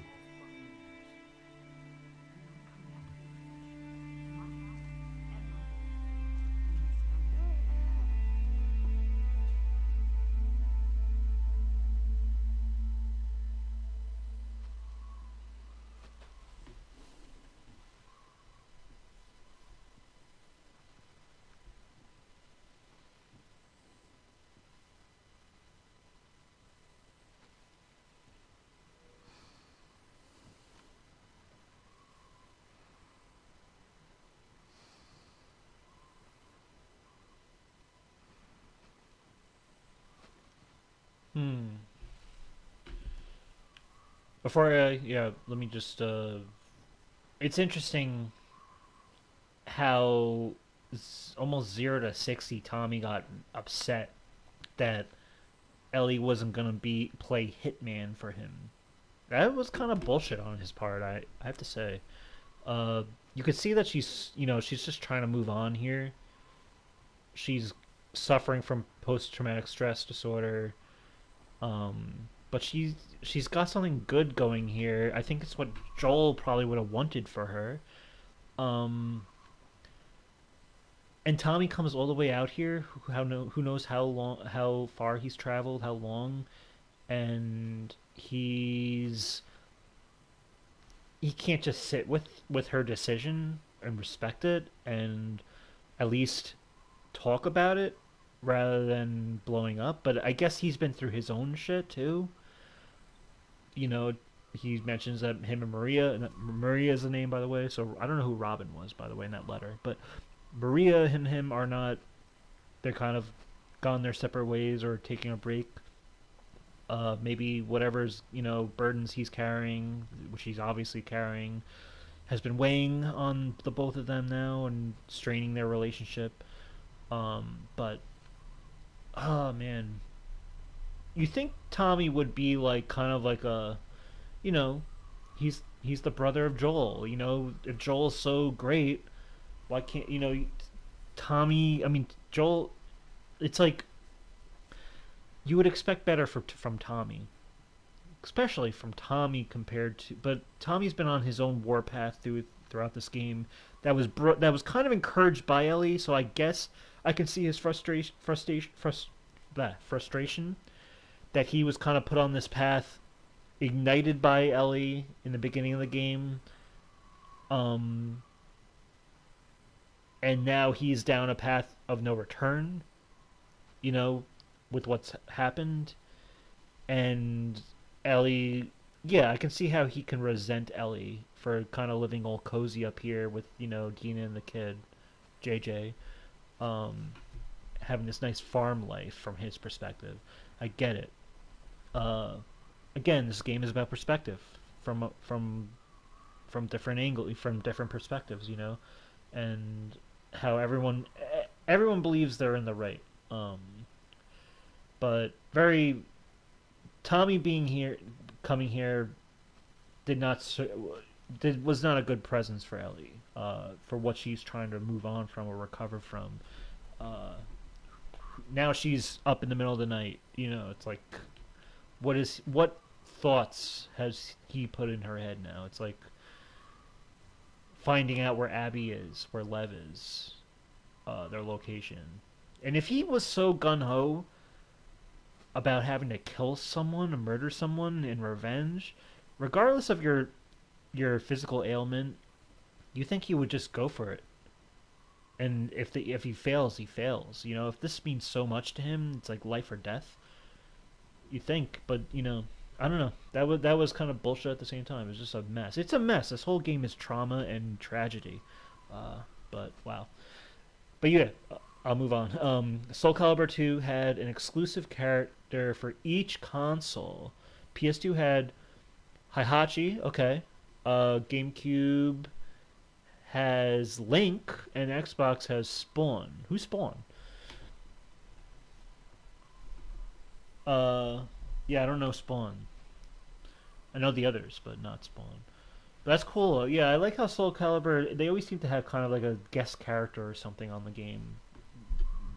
Before yeah, let me just it's interesting how almost 0 to 60 Tommy got upset that Ellie wasn't gonna play hitman for him. That was kind of bullshit on his part, I have to say. You could see that she's just trying to move on here. She's suffering from post-traumatic stress disorder. But she's got something good going here. I think it's what Joel probably would have wanted for her. And Tommy comes all the way out here. Who knows how far he's traveled, how long, and he can't just sit with her decision and respect it and at least talk about it rather than blowing up. But I guess he's been through his own shit too. He mentions that him and Maria is the name, by the way, so I don't know who Robin was, by the way, in that letter, but Maria and him are not. They're kind of gone their separate ways or taking a break. Maybe whatever's burdens he's carrying, which he's obviously carrying, has been weighing on the both of them now and straining their relationship. But oh man, you think Tommy would be like kind of like a, he's the brother of Joel. If Joel's so great, why can't Tommy? I mean, Joel. It's like you would expect better from Tommy, especially from Tommy compared to. But Tommy's been on his own warpath throughout this game. That was kind of encouraged by Ellie, so I guess I can see his frustration that he was kind of put on this path, ignited by Ellie in the beginning of the game. And now he's down a path of no return, with what's happened. And Ellie, yeah, I can see how he can resent Ellie for kind of living all cozy up here with, Dina and the kid, JJ, having this nice farm life from his perspective. I get it. Again, this game is about perspective from different angles, from different perspectives, and how everyone believes they're in the right. But Tommy coming here was not a good presence for Ellie, for what she's trying to move on from or recover from. Now she's up in the middle of the night. It's like, what thoughts has he put in her head now? It's like finding out where Abby is, where Lev is, their location. And if he was so gung-ho about having to kill someone or murder someone in revenge, regardless of your physical ailment, you think he would just go for it. And if he fails, he fails. If this means so much to him, it's like life or death. You think, but I don't know. That was kind of bullshit at the same time. It's just a mess. It's a mess. This whole game is trauma and tragedy. But wow. But yeah, I'll move on. Soul Calibur 2 had an exclusive character for each console. PS2 had Heihachi, okay. GameCube has Link, and Xbox has Spawn. Who's Spawn? Yeah, I don't know Spawn. I know the others, but not Spawn. But that's cool. Yeah, I like how Soul Calibur, they always seem to have kind of like a guest character or something on the game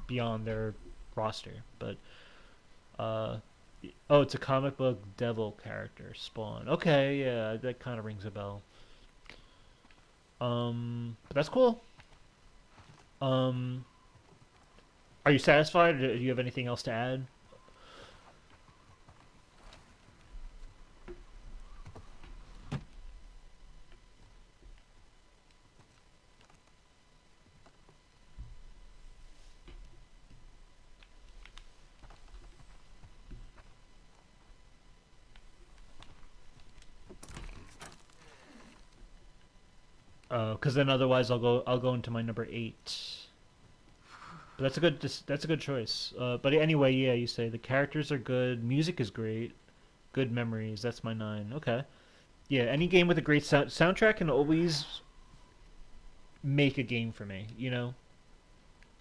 beyond their roster. But, oh, it's a comic book devil character, Spawn. Okay, yeah, that kind of rings a bell. But that's cool. Are you satisfied, or do you have anything else to add? Because then otherwise I'll go into my number 8. But that's a good choice. But anyway, yeah, you say the characters are good, music is great, good memories. That's my 9. Okay, yeah, any game with a great soundtrack can always make a game for me.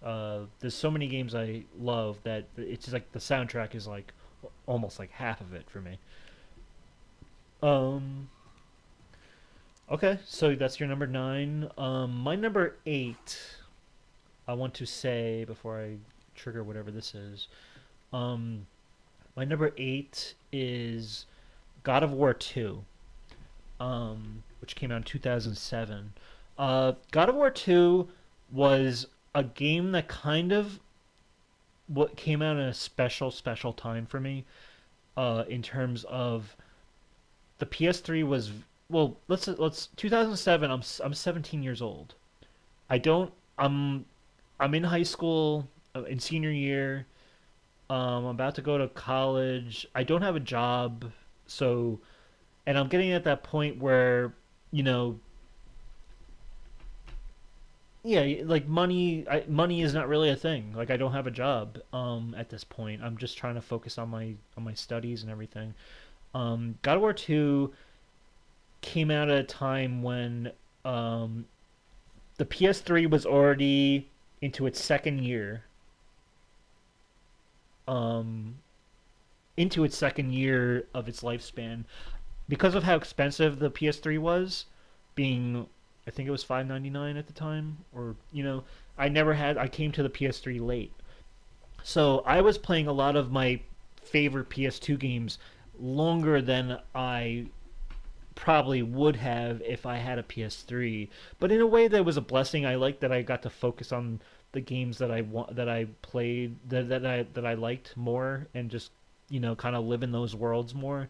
There's so many games I love that it's just like the soundtrack is like almost like half of it for me. Okay, so that's your number 9. My number 8, I want to say before I trigger whatever this is. My number 8 is God of War 2, which came out in 2007. God of War 2 was a game that kind of came out in a special time for me, in terms of the PS3 was. Well, let's 2007. I'm 17 years old. I'm in high school, in senior year. I'm about to go to college. I don't have a job, and I'm getting at that point where, yeah, like money is not really a thing. Like I don't have a job at this point. I'm just trying to focus on my studies and everything. God of War 2 came out at a time when the PS3 was already into its second year. Into its second year of its lifespan, because of how expensive the PS3 was, being, I think it was $5.99 at the time, or I came to the PS3 late, so I was playing a lot of my favorite PS2 games longer than I probably would have if I had a PS3. But in a way, that was a blessing. I liked that I got to focus on the games that I played that I liked more, and just kind of live in those worlds more.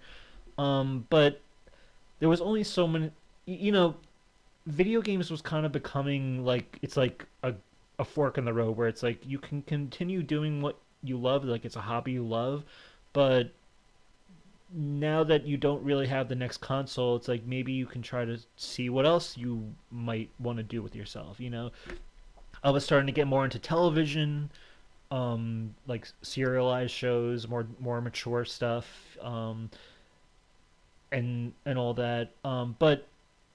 But there was only so many. Video games was kind of becoming like it's like a fork in the road where it's like you can continue doing what you love, like it's a hobby you love, but now that you don't really have the next console, it's like maybe you can try to see what else you might want to do with yourself. I was starting to get more into television, like serialized shows, more mature stuff, and all that. But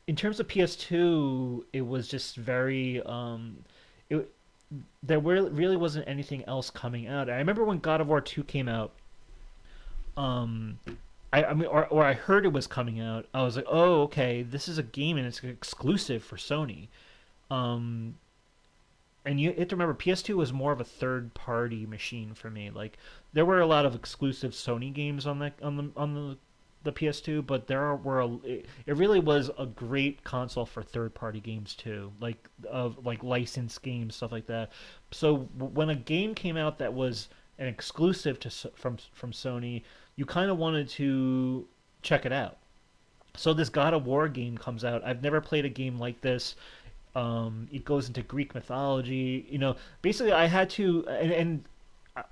in terms of PS2, it was just very it there really wasn't anything else coming out. I remember when God of War 2 came out. Um, I mean, or I heard it was coming out. I was like, oh, okay, this is a game and it's exclusive for Sony. Um, and you have to remember, PS2 was more of a third-party machine for me. Like, there were a lot of exclusive Sony games on the PS2, but it really was a great console for third-party games too, like licensed games, stuff like that. So when a game came out that was an exclusive from Sony, you kind of wanted to check it out. So this God of War game comes out. I've never played a game like this. It goes into Greek mythology. Basically, I had to, and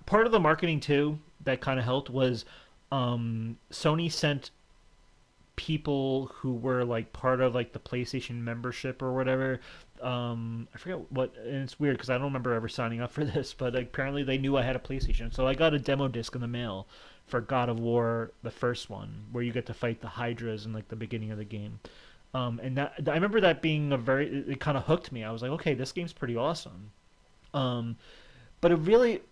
part of the marketing too that kind of helped was Sony sent people who were like part of like the PlayStation membership or whatever. I forget what, and it's weird because I don't remember ever signing up for this, but apparently they knew I had a PlayStation, so I got a demo disc in the mail for God of War, the first one, where you get to fight the Hydras in like the beginning of the game. And that I remember that being it kind of hooked me. I was like, okay, this game's pretty awesome. But it really,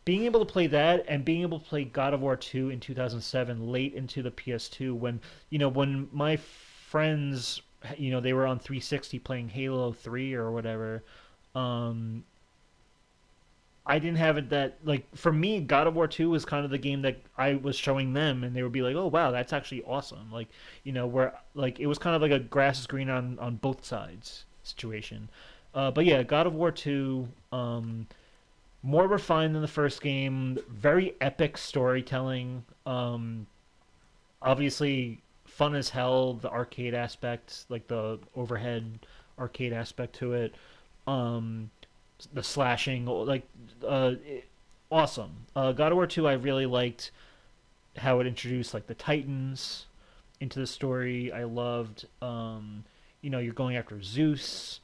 being able to play that and being able to play God of War 2 in 2007 late into the PS2 when my friends they were on 360 playing Halo 3 or whatever. I didn't have it that, like, for me, God of War 2 was kind of the game that I was showing them, and they would be like, oh, wow, that's actually awesome. Like, where, like, it was kind of like a grass is green on both sides situation. But yeah, God of War 2, more refined than the first game, very epic storytelling. Obviously, fun as hell, the arcade aspect, like the overhead arcade aspect to it. The slashing, like, awesome. God of War 2, I really liked how it introduced, like, the Titans into the story. I loved, you're going after Zeus,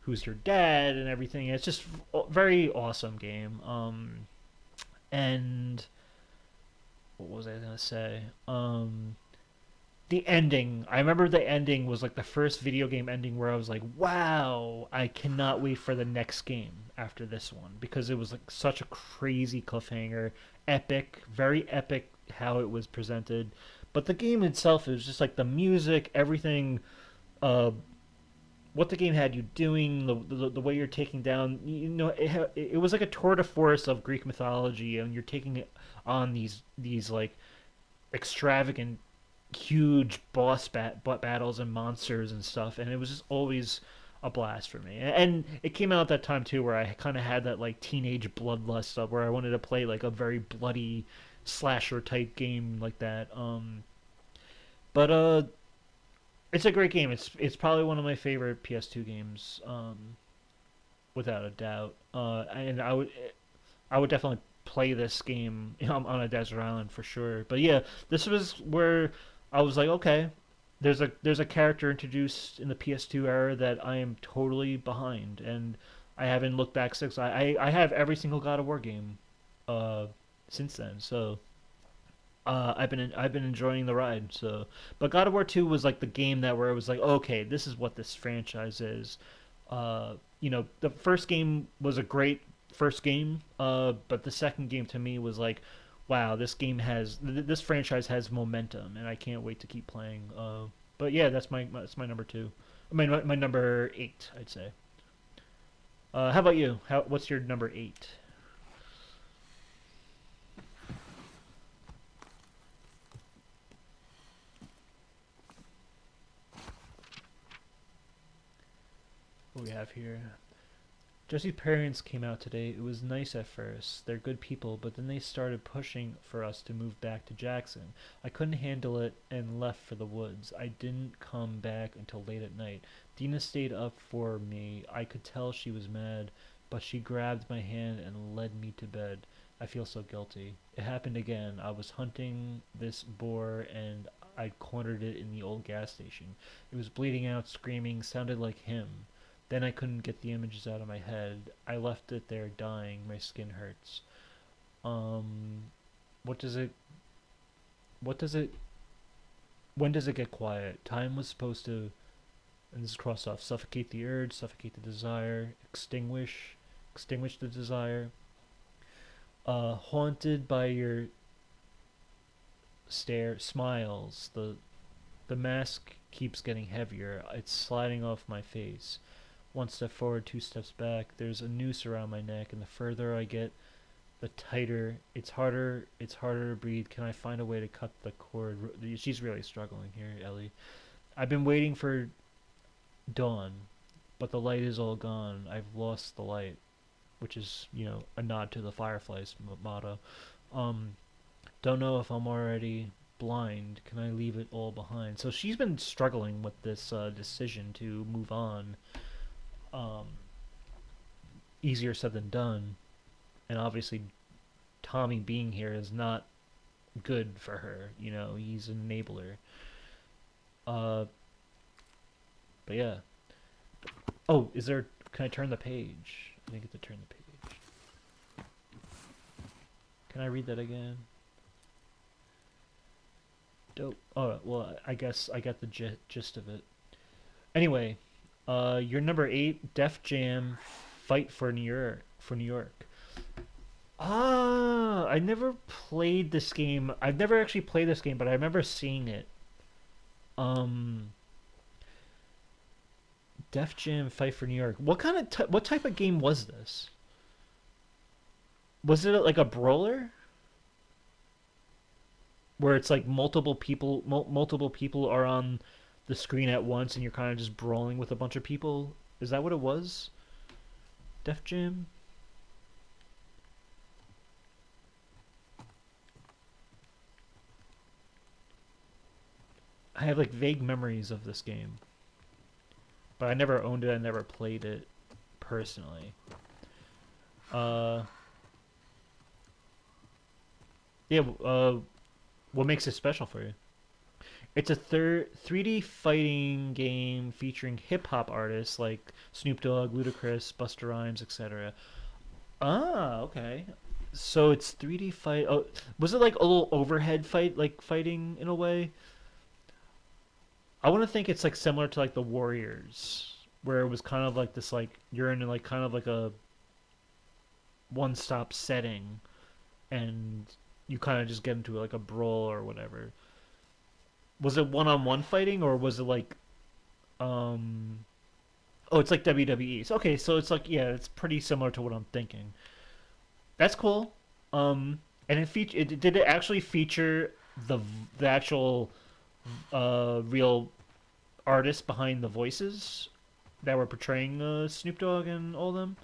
who's your dad, and everything. It's just very awesome game. And what was I gonna say? The ending. I remember the ending was like the first video game ending where I was like, wow, I cannot wait for the next game after this one, because it was like such a crazy cliffhanger, epic, very epic how it was presented. But the game itself, it was just like the music, everything, what the game had you doing, the way you're taking down, it was like a tour de force of Greek mythology, and you're taking it on these like extravagant, huge boss battles and monsters and stuff, and it was just always a blast for me. And it came out at that time too, where I kind of had that like teenage bloodlust stuff, where I wanted to play like a very bloody slasher type game like that. But it's a great game. It's probably one of my favorite PS2 games, without a doubt. And I would definitely play this game on a desert island for sure. But yeah, this was where I was like, okay, there's a character introduced in the PS2 era that I am totally behind, and I haven't looked back since. I have every single God of War game since then. So I've been enjoying the ride. So, but God of War 2 was like the game where it was like, okay, this is what this franchise is. The first game was a great first game, but the second game to me was like, wow, this franchise has momentum, and I can't wait to keep playing. But yeah, that's my number 2. I mean, my number 8, I'd say. How about you? What's your number 8? What we have here. Jesse's parents came out today. It was nice at first. They're good people, but then they started pushing for us to move back to Jackson. I couldn't handle it and left for the woods. I didn't come back until late at night. Dina stayed up for me. I could tell she was mad, but she grabbed my hand and led me to bed. I feel so guilty. It happened again. I was hunting this boar and I'd cornered it in the old gas station. It was bleeding out, screaming, sounded like him. Then I couldn't get the images out of my head. I left it there dying. My skin hurts. What does it... What does it... When does it get quiet? Time was supposed to... And this is crossed off. Suffocate the urge, suffocate the desire, extinguish the desire. Haunted by your stare, smiles. The mask keeps getting heavier. It's sliding off my face. One step forward, two steps back. There's a noose around my neck, and the further I get, the tighter. It's harder to breathe. Can I find a way to cut the cord? She's really struggling here, Ellie. I've been waiting for dawn, but the light is all gone. I've lost the light, which is, you know, a nod to the Firefly's motto. Don't know if I'm already blind. Can I leave it all behind? So she's been struggling with this decision to move on. Easier said than done, and obviously Tommy being here is not good for her. You know, he's an enabler. But yeah. Oh, is there... Can I turn the page? I didn't get to turn the page. Can I read that again? Dope. Oh, well, I guess I got the gist of it. Anyway, you're number 8, Def Jam, Fight for New York. Ah, I never played this game. I've never actually played this game, but I remember seeing it. Def Jam Fight for New York. What kind of what type of game was this? Was it like a brawler? Where it's like multiple people are on the screen at once and you're kind of just brawling with a bunch of people? Is that what it was? Def Jam? I have like vague memories of this game. But I never owned it, I never played it personally. Yeah, what makes it special for you? It's a 3D fighting game featuring hip-hop artists like Snoop Dogg, Ludacris, Busta Rhymes, etc. Ah, okay. So it's 3D fight... Oh, was it like a little overhead fight, like fighting in a way? I want to think it's like similar to like the Warriors, where it was kind of like this, like you're in like kind of like a one-stop setting, and you kind of just get into like a brawl or whatever. Was it one-on-one fighting, or was it like, oh, it's like WWE. So, okay, so it's like, yeah, it's pretty similar to what I'm thinking. That's cool. And did it actually feature the actual real artists behind the voices that were portraying Snoop Dogg and all them?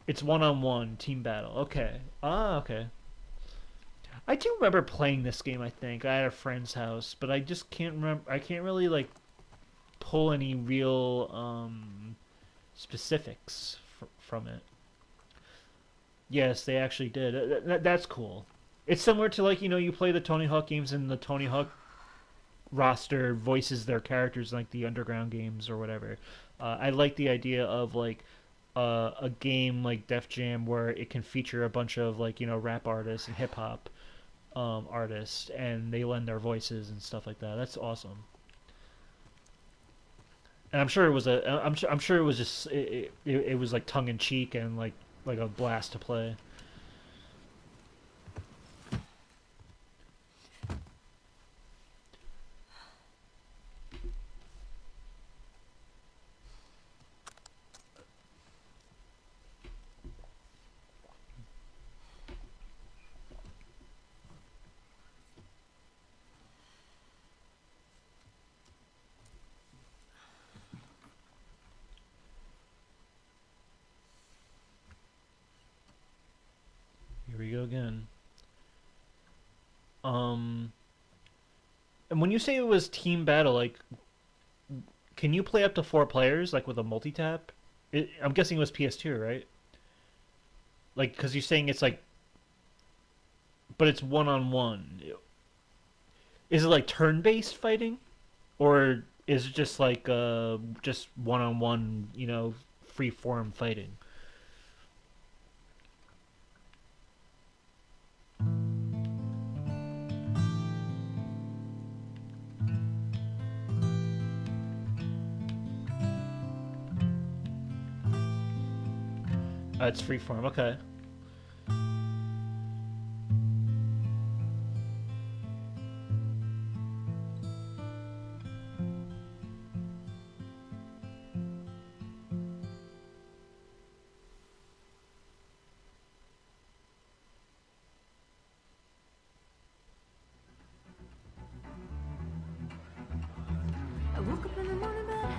It's one-on-one team battle. Okay. Ah, okay. I do remember playing this game, I think. I had a friend's house, but I just can't remember. I can't really, like, pull any real specifics from it. Yes, they actually did. That's cool. It's similar to, like, you know, you play the Tony Hawk games and the Tony Hawk roster voices their characters like the Underground games or whatever. I like the idea of, like, a game like Def Jam where it can feature a bunch of, like, you know, rap artists and hip-hop artists, and they lend their voices and stuff like that. That's awesome. And I'm sure it was I'm sure it was just it was like tongue in cheek and like a blast to play. window again. And when you say it was team battle, like, can you play up to 4 players, like with a multi-tap? I'm guessing it was PS2, right? Like, because you're saying it's like, but it's one-on-one. Is it like turn-based fighting, or is it just like just one-on-one, free-form fighting? It's free-form. Okay. I woke up in the morning about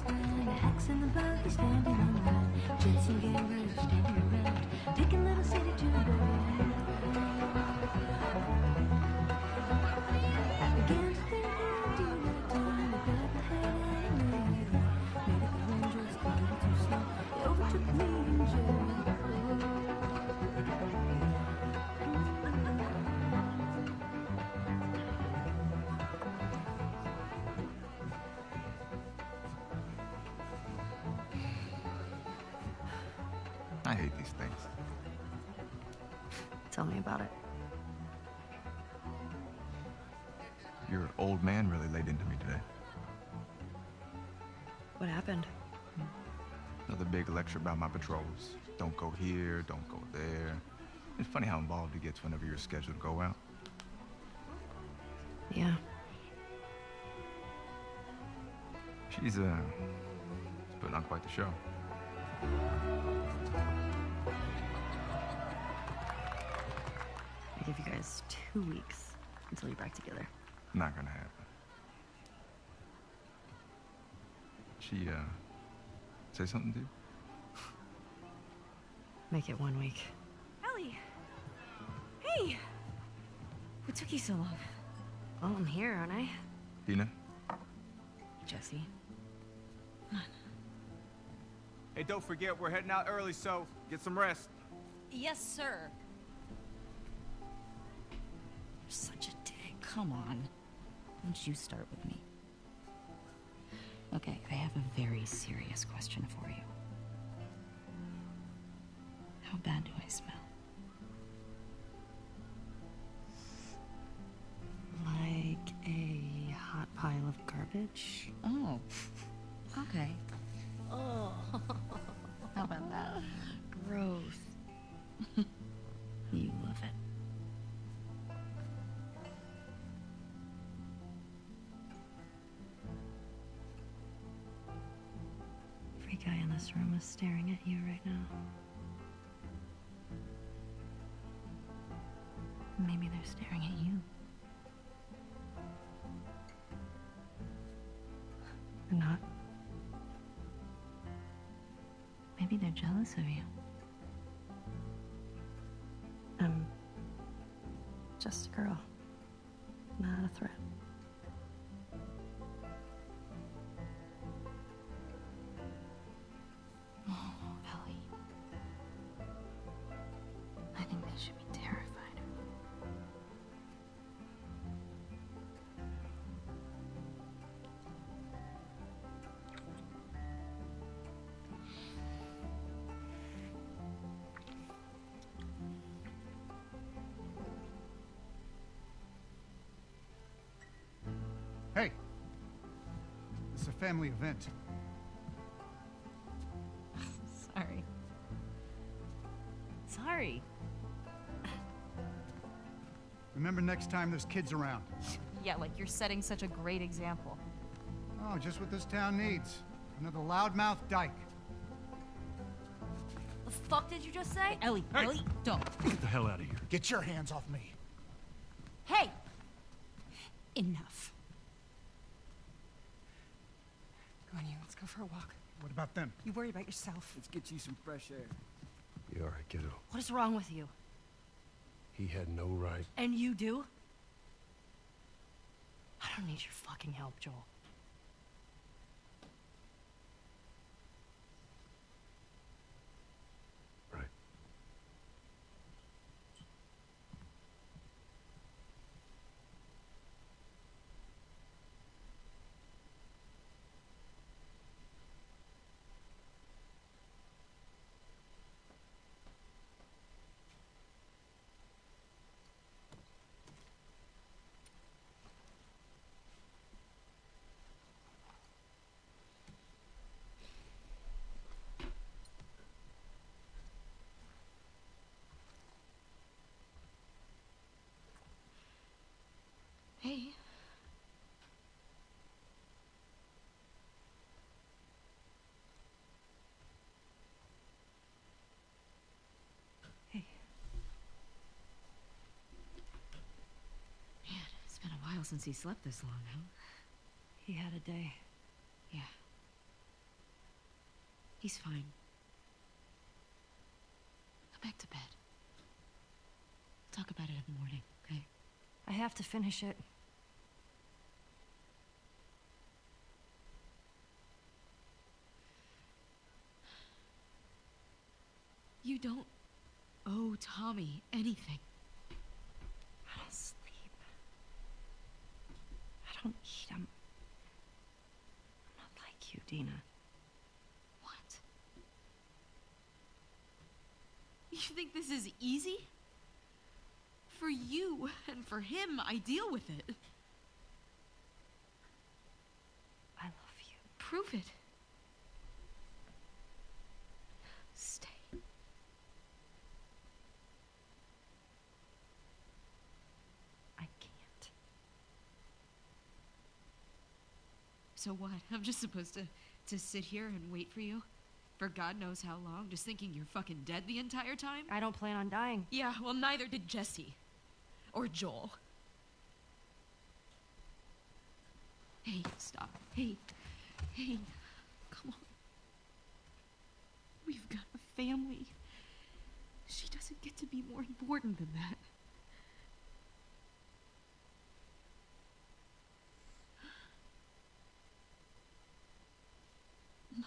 9:30. A axe in the bag, he's standing on the line. Jason Gabriel standing around, taking little city to the burial. I began to think I'd do my time. I got my head out of me. Made up the wind just a little too slow. It overtook me in Jericho. I hate these things. Tell me about it. Your old man really laid into me today. What happened? Another big lecture about my patrols. Don't go here, don't go there. It's funny how involved he gets whenever you're scheduled to go out. Yeah. She's putting on quite the show. I give you guys 2 weeks until you're back together. Not gonna happen. She, say something to you? Make it 1 week. Ellie! Hey! What took you so long? Well, I'm here, aren't I? Dina? Jesse. Hey, don't forget, we're heading out early, so get some rest. Yes, sir. You're such a dick. Come on. Don't you start with me. Okay, I have a very serious question for you. How bad do I smell? Like a hot pile of garbage? Oh. Okay. Oh. How about that? Gross. You love it. Every guy in this room is staring at you right now. Maybe they're staring at you. Or not. Maybe they're jealous of you. I'm just a girl, not a threat. Oh, Ellie. I think they should be terrified. Hey! It's a family event. Sorry. Sorry. Remember next time there's kids around. Yeah, like you're setting such a great example. Oh, just what this town needs. Another loudmouth dyke. The fuck did you just say? Ellie, Hey! Ellie, don't. Get the hell out of here. Get your hands off me. Hey! Enough. Come on, you. Let's go for a walk. What about them? You worry about yourself. Let's get you some fresh air. You alright, kiddo? What is wrong with you? He had no right. And you do? I don't need your fucking help, Joel. Right. Hey. Hey. Man, it's been a while since he slept this long, huh? He had a day. Yeah. He's fine. Go back to bed. Talk about it in the morning, okay? I have to finish it. You don't owe Tommy anything. I don't sleep. I don't eat. I'm not like you, Dina. What? You think this is easy? For you and for him, I deal with it. I love you. Prove it. Stay. I can't. So what? I'm just supposed to sit here and wait for you? For God knows how long, just thinking you're fucking dead the entire time? I don't plan on dying. Yeah, well, neither did Jesse. Or Joel. Hey, stop. Hey. Hey. Come on. We've got a family. She doesn't get to be more important than that. No.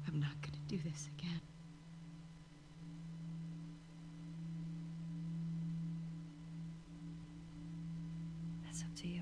I'm not gonna do this again. That's up to you.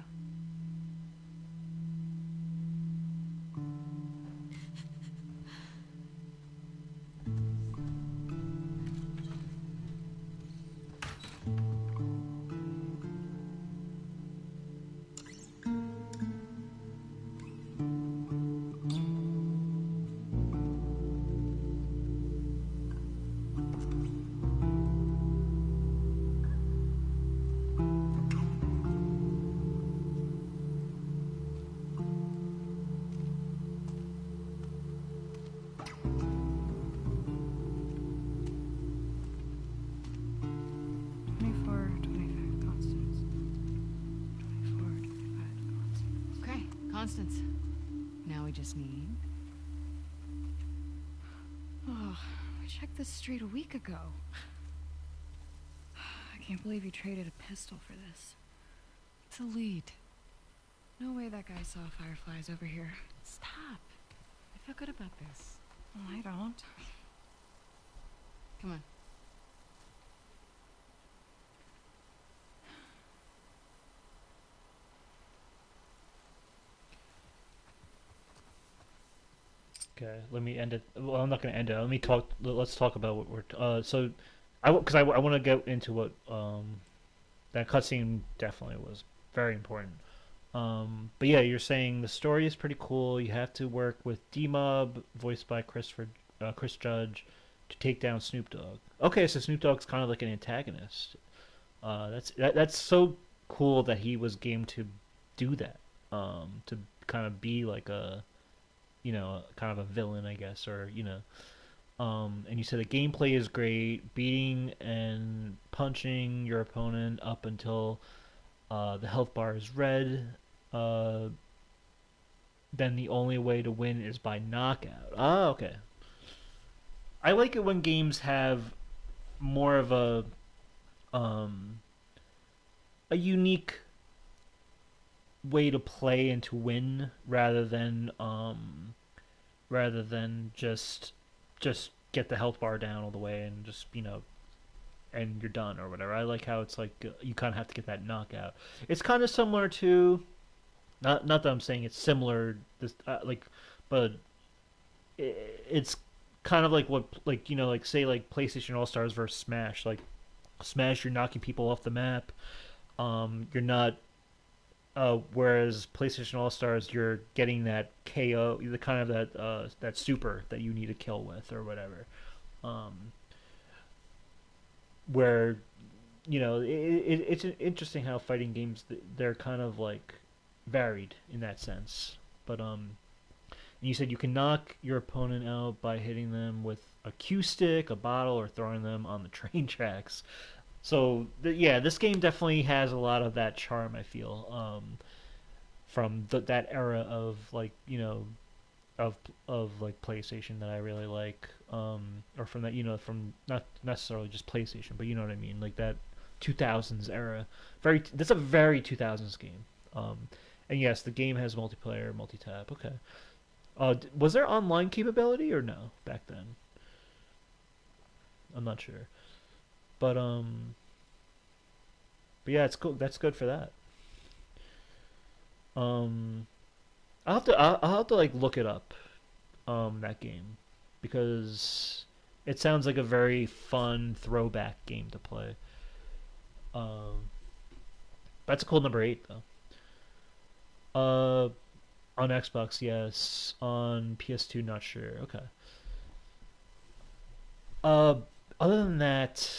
Constance. Now we just need... Oh, we checked this street a week ago. I can't believe you traded a pistol for this. It's a lead. No way that guy saw fireflies over here. Stop. I feel good about this. Well, I don't. Come on. Okay, let me end it. Well, I'm not going to end it. Let me talk. Let's talk about what we're. So, because I want to get into what that cutscene definitely was very important. But yeah, you're saying the story is pretty cool. You have to work with D-Mob, voiced by Chris Judge, to take down Snoop Dogg. Okay, so Snoop Dogg's kind of like an antagonist. That's so cool that he was game to do that. To kind of be like a, kind of a villain, I guess, or And you said the gameplay is great, beating and punching your opponent up until the health bar is red. Uh, then the only way to win is by knockout. Ah, okay. I like it when games have more of um, a unique way to play and to win rather than just get the health bar down all the way and just and you're done or whatever. I like how it's like you kind of have to get that knockout. It's kind of similar to not that I'm saying it's similar but it's kind of like what like say like PlayStation All Stars versus Smash. Like Smash, you're knocking people off the map. You're not. Whereas PlayStation All Stars, you're getting that KO, the kind of that super that you need to kill with or whatever. Um, where it's interesting how fighting games they're kind of like varied in that sense. But and you said you can knock your opponent out by hitting them with a cue stick, a bottle, or throwing them on the train tracks. So yeah, this game definitely has a lot of that charm. I feel from that era of like of like PlayStation that I really like, or from that from not necessarily just PlayStation, but you know what I mean, like that 2000s era. That's a very 2000s game. And yes, the game has multiplayer, multi-tap. Okay. Was there online capability or no back then? I'm not sure. But yeah, it's cool. That's good for that. Um, I'll have to like look it up. That game because it sounds like a very fun throwback game to play. Um, that's a cool number 8 though. On Xbox, yes. On PS2, not sure. Okay. Uh, Other than that,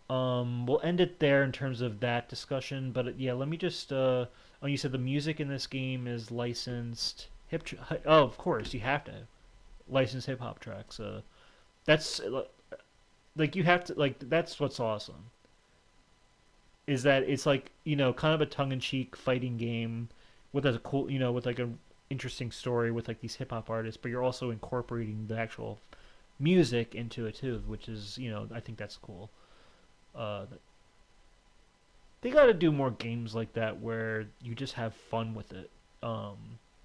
we'll end it there in terms of that discussion. But yeah, let me just. Oh, you said the music in this game is licensed Oh, of course, you have to license hip hop tracks. That's like you have to like. That's what's awesome. Is that it's like kind of a tongue in cheek fighting game with a cool with like a interesting story with like these hip hop artists, but you're also incorporating the actual music into it too, which is I think that's cool. Uh, they got to do more games like that where you just have fun with it.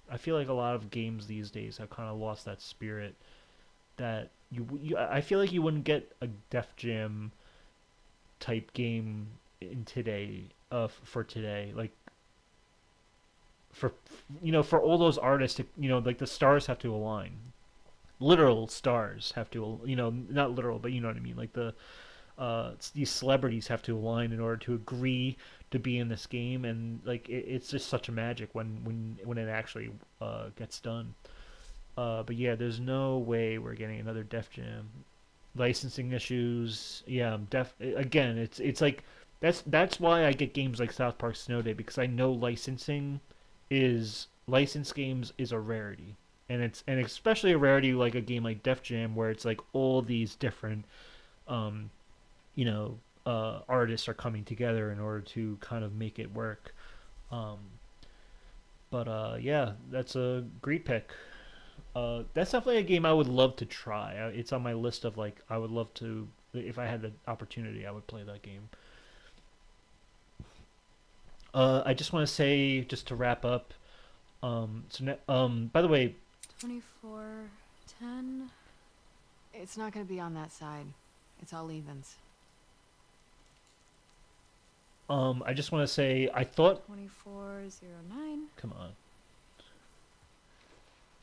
I feel like a lot of games these days have kind of lost that spirit that I feel like you wouldn't get a Def Jam type game in today for today like for for all those artists to, like the stars have to align, literal stars have to, not literal, but you know what I mean, like these celebrities have to align in order to agree to be in this game, and like it's just such a magic when it actually gets done. But yeah, there's no way we're getting another Def Jam. Licensing issues, yeah, again, it's like that's why I get games like South Park Snow Day, because I know licensed games is a rarity, and especially a rarity like a game like Def Jam where it's like all these different um artists are coming together in order to kind of make it work. Um, but yeah, that's a great pick. That's definitely a game I would love to try. It's on my list of like I would love to, if I had the opportunity, I would play that game. I just want to say, just to wrap up. By the way, 2410. It's not gonna be on that side. It's all evens. I just want to say I thought. 2409. Come on.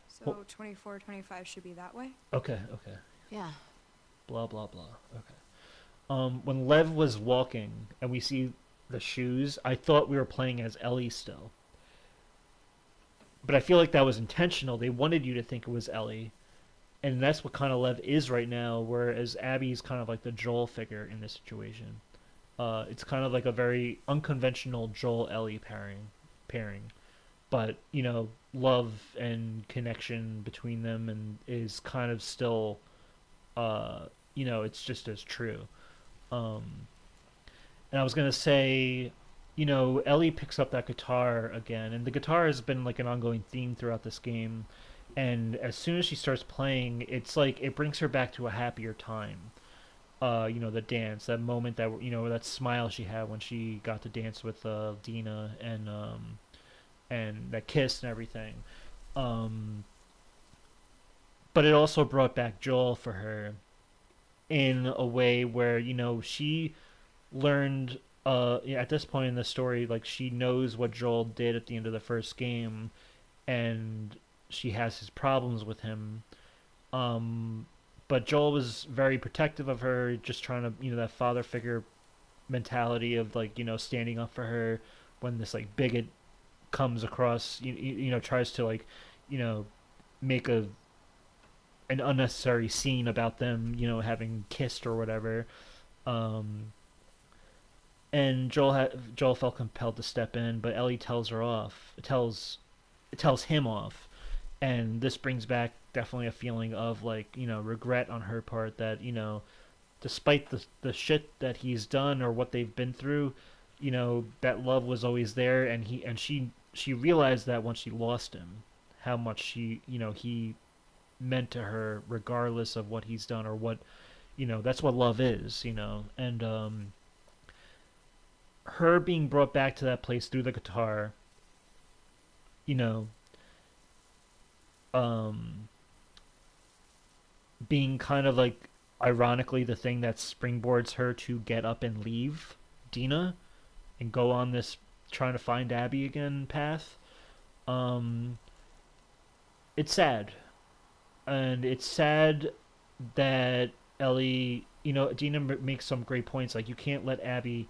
So 2425 should be that way. Okay. Okay. Yeah. Blah blah blah. Okay. When Lev was walking and we see the shoes, I thought we were playing as Ellie still. But I feel like that was intentional. They wanted you to think it was Ellie. And that's what kind of Lev is right now, whereas Abby's kind of like the Joel figure in this situation. It's kind of like a very unconventional Joel-Ellie pairing. But, love and connection between them and is kind of still it's just as true. Um, and I was gonna say, Ellie picks up that guitar again, and the guitar has been like an ongoing theme throughout this game. And as soon as she starts playing, it's like it brings her back to a happier time. The dance, that moment, that smile she had when she got to dance with Dina, and that kiss and everything. Um, but it also brought back Joel for her in a way where she learned at this point in the story, like, she knows what Joel did at the end of the first game, and she has his problems with him. But Joel was very protective of her, just trying to, that father figure mentality of, like, standing up for her when this, like, bigot comes across, tries to, like, make an unnecessary scene about them, having kissed or whatever. And Joel felt compelled to step in, but Ellie tells her off. Tells him off, and this brings back definitely a feeling of, like, regret on her part that, despite the shit that he's done or what they've been through, that love was always there, and she realized that once she lost him, how much he meant to her, regardless of what he's done or what, that's what love is, and her being brought back to that place through the guitar, you know, being kind of like ironically the thing that springboards her to get up and leave Dina and go on this trying to find Abby again path. Um, it's sad. And it's sad that Ellie, Dina makes some great points. Like, you can't let Abby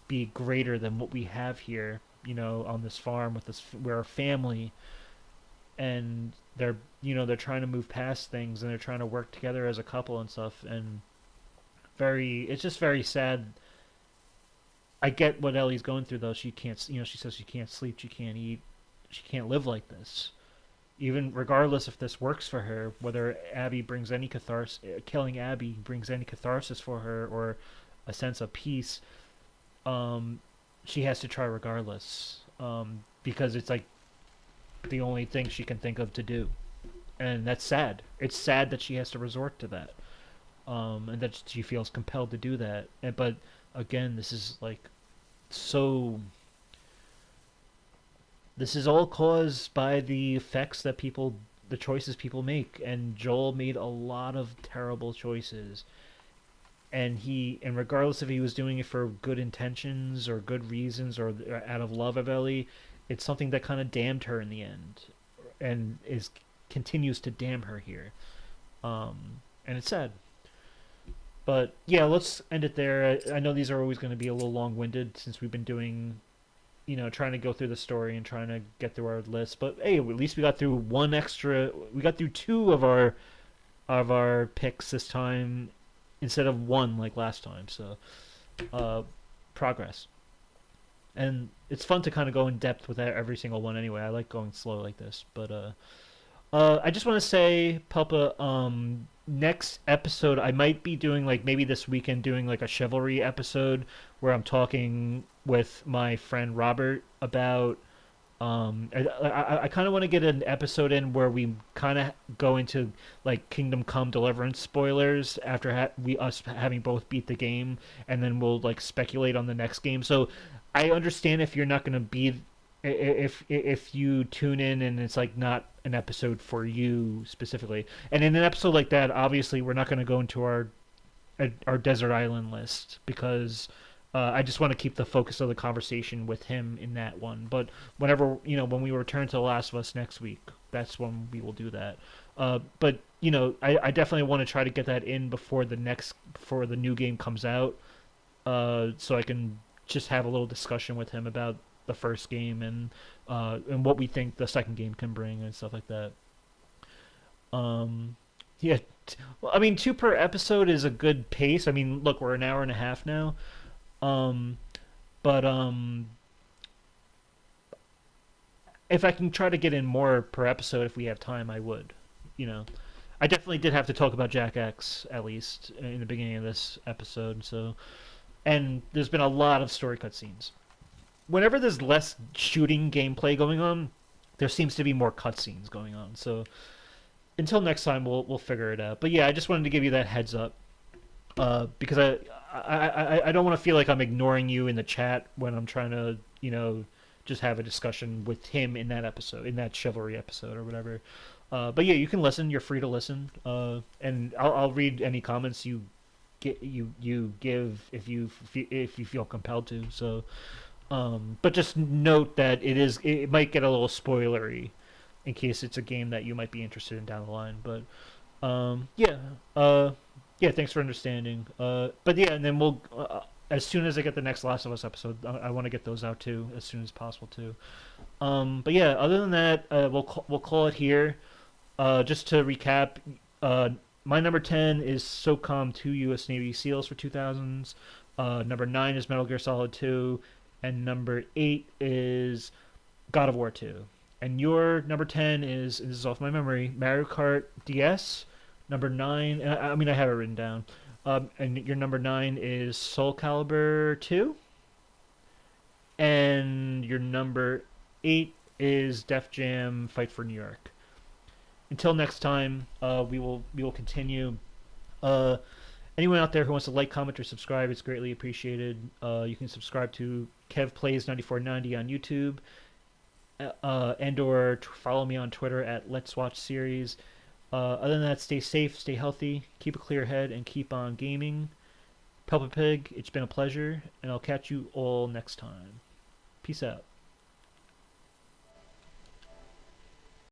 be greater than what we have here, on this farm with this, we're a family, and they're trying to move past things, and they're trying to work together as a couple and stuff, and it's just very sad. I get what Ellie's going through, though. She can't, she says she can't sleep, she can't eat, she can't live like this. Even regardless if this works for her, whether Abby brings any catharsis, killing Abby brings any catharsis for her or a sense of peace, she has to try regardless, because it's like the only thing she can think of to do, and that's sad. It's sad that she has to resort to that, and that she feels compelled to do that. But again, this is like so. This is all caused by the effects that the choices people make, and Joel made a lot of terrible choices. And regardless if he was doing it for good intentions or good reasons or out of love of Ellie, it's something that kind of damned her in the end, and continues to damn her here. And it's sad. But yeah, let's end it there. I know these are always going to be a little long-winded since we've been doing, trying to go through the story and trying to get through our list. But hey, at least we got through we got through two of our picks this time instead of one like last time. So, progress. And it's fun to kind of go in depth with every single one anyway. I like going slow like this. But I just want to say, Pulpa, next episode I might be doing, like, maybe this weekend, doing like a chivalry episode where I'm talking with my friend Robert about I kind of want to get an episode in where we kind of go into like Kingdom Come Deliverance spoilers after us having both beat the game, and then we'll like speculate on the next game. So I understand if you're not going to be, if you tune in and it's like not an episode for you specifically. And in an episode like that, obviously we're not going to go into our desert island list because I just want to keep the focus of the conversation with him in that one. But whenever, when we return to The Last of Us next week, that's when we will do that. But I definitely want to try to get that in before the new game comes out, so I can just have a little discussion with him about the first game and what we think the second game can bring and stuff like that. Yeah, well, I mean, 2 per episode is a good pace. I mean, look, we're an hour and a half now. But if I can try to get in more per episode if we have time, I would. I definitely did have to talk about Jack X at least in the beginning of this episode. So, and there's been a lot of story cutscenes. Whenever there's less shooting gameplay going on, there seems to be more cutscenes going on. So, until next time, we'll figure it out. But yeah, I just wanted to give you that heads up because I don't want to feel like I'm ignoring you in the chat when I'm trying to just have a discussion with him in that episode, in that chivalry episode or whatever. But yeah, you can listen. You're free to listen, and I'll read any comments you give if you feel compelled to. So, but just note that it might get a little spoilery in case it's a game that you might be interested in down the line. But yeah, thanks for understanding. But yeah, and then we'll as soon as I get the next Last of Us episode, I want to get those out too as soon as possible too. But yeah, other than that, we'll call it here. Just to recap, my number 10 is SOCOM 2 U.S. Navy SEALs for 2000s. Number 9 is Metal Gear Solid 2. And number 8 is God of War 2. And your number 10 is, this is off my memory, Mario Kart DS. Number 9, I mean, I have it written down. And your number 9 is Soul Calibur 2. And your number 8 is Def Jam Fight for New York. Until next time, we will continue. Anyone out there who wants to like, comment, or subscribe, it's greatly appreciated. You can subscribe to Kev Plays 9490 on YouTube, and/or follow me on Twitter at Let's Watch Series. Other than that, stay safe, stay healthy, keep a clear head, and keep on gaming. Pelpa Pig, it's been a pleasure, and I'll catch you all next time. Peace out.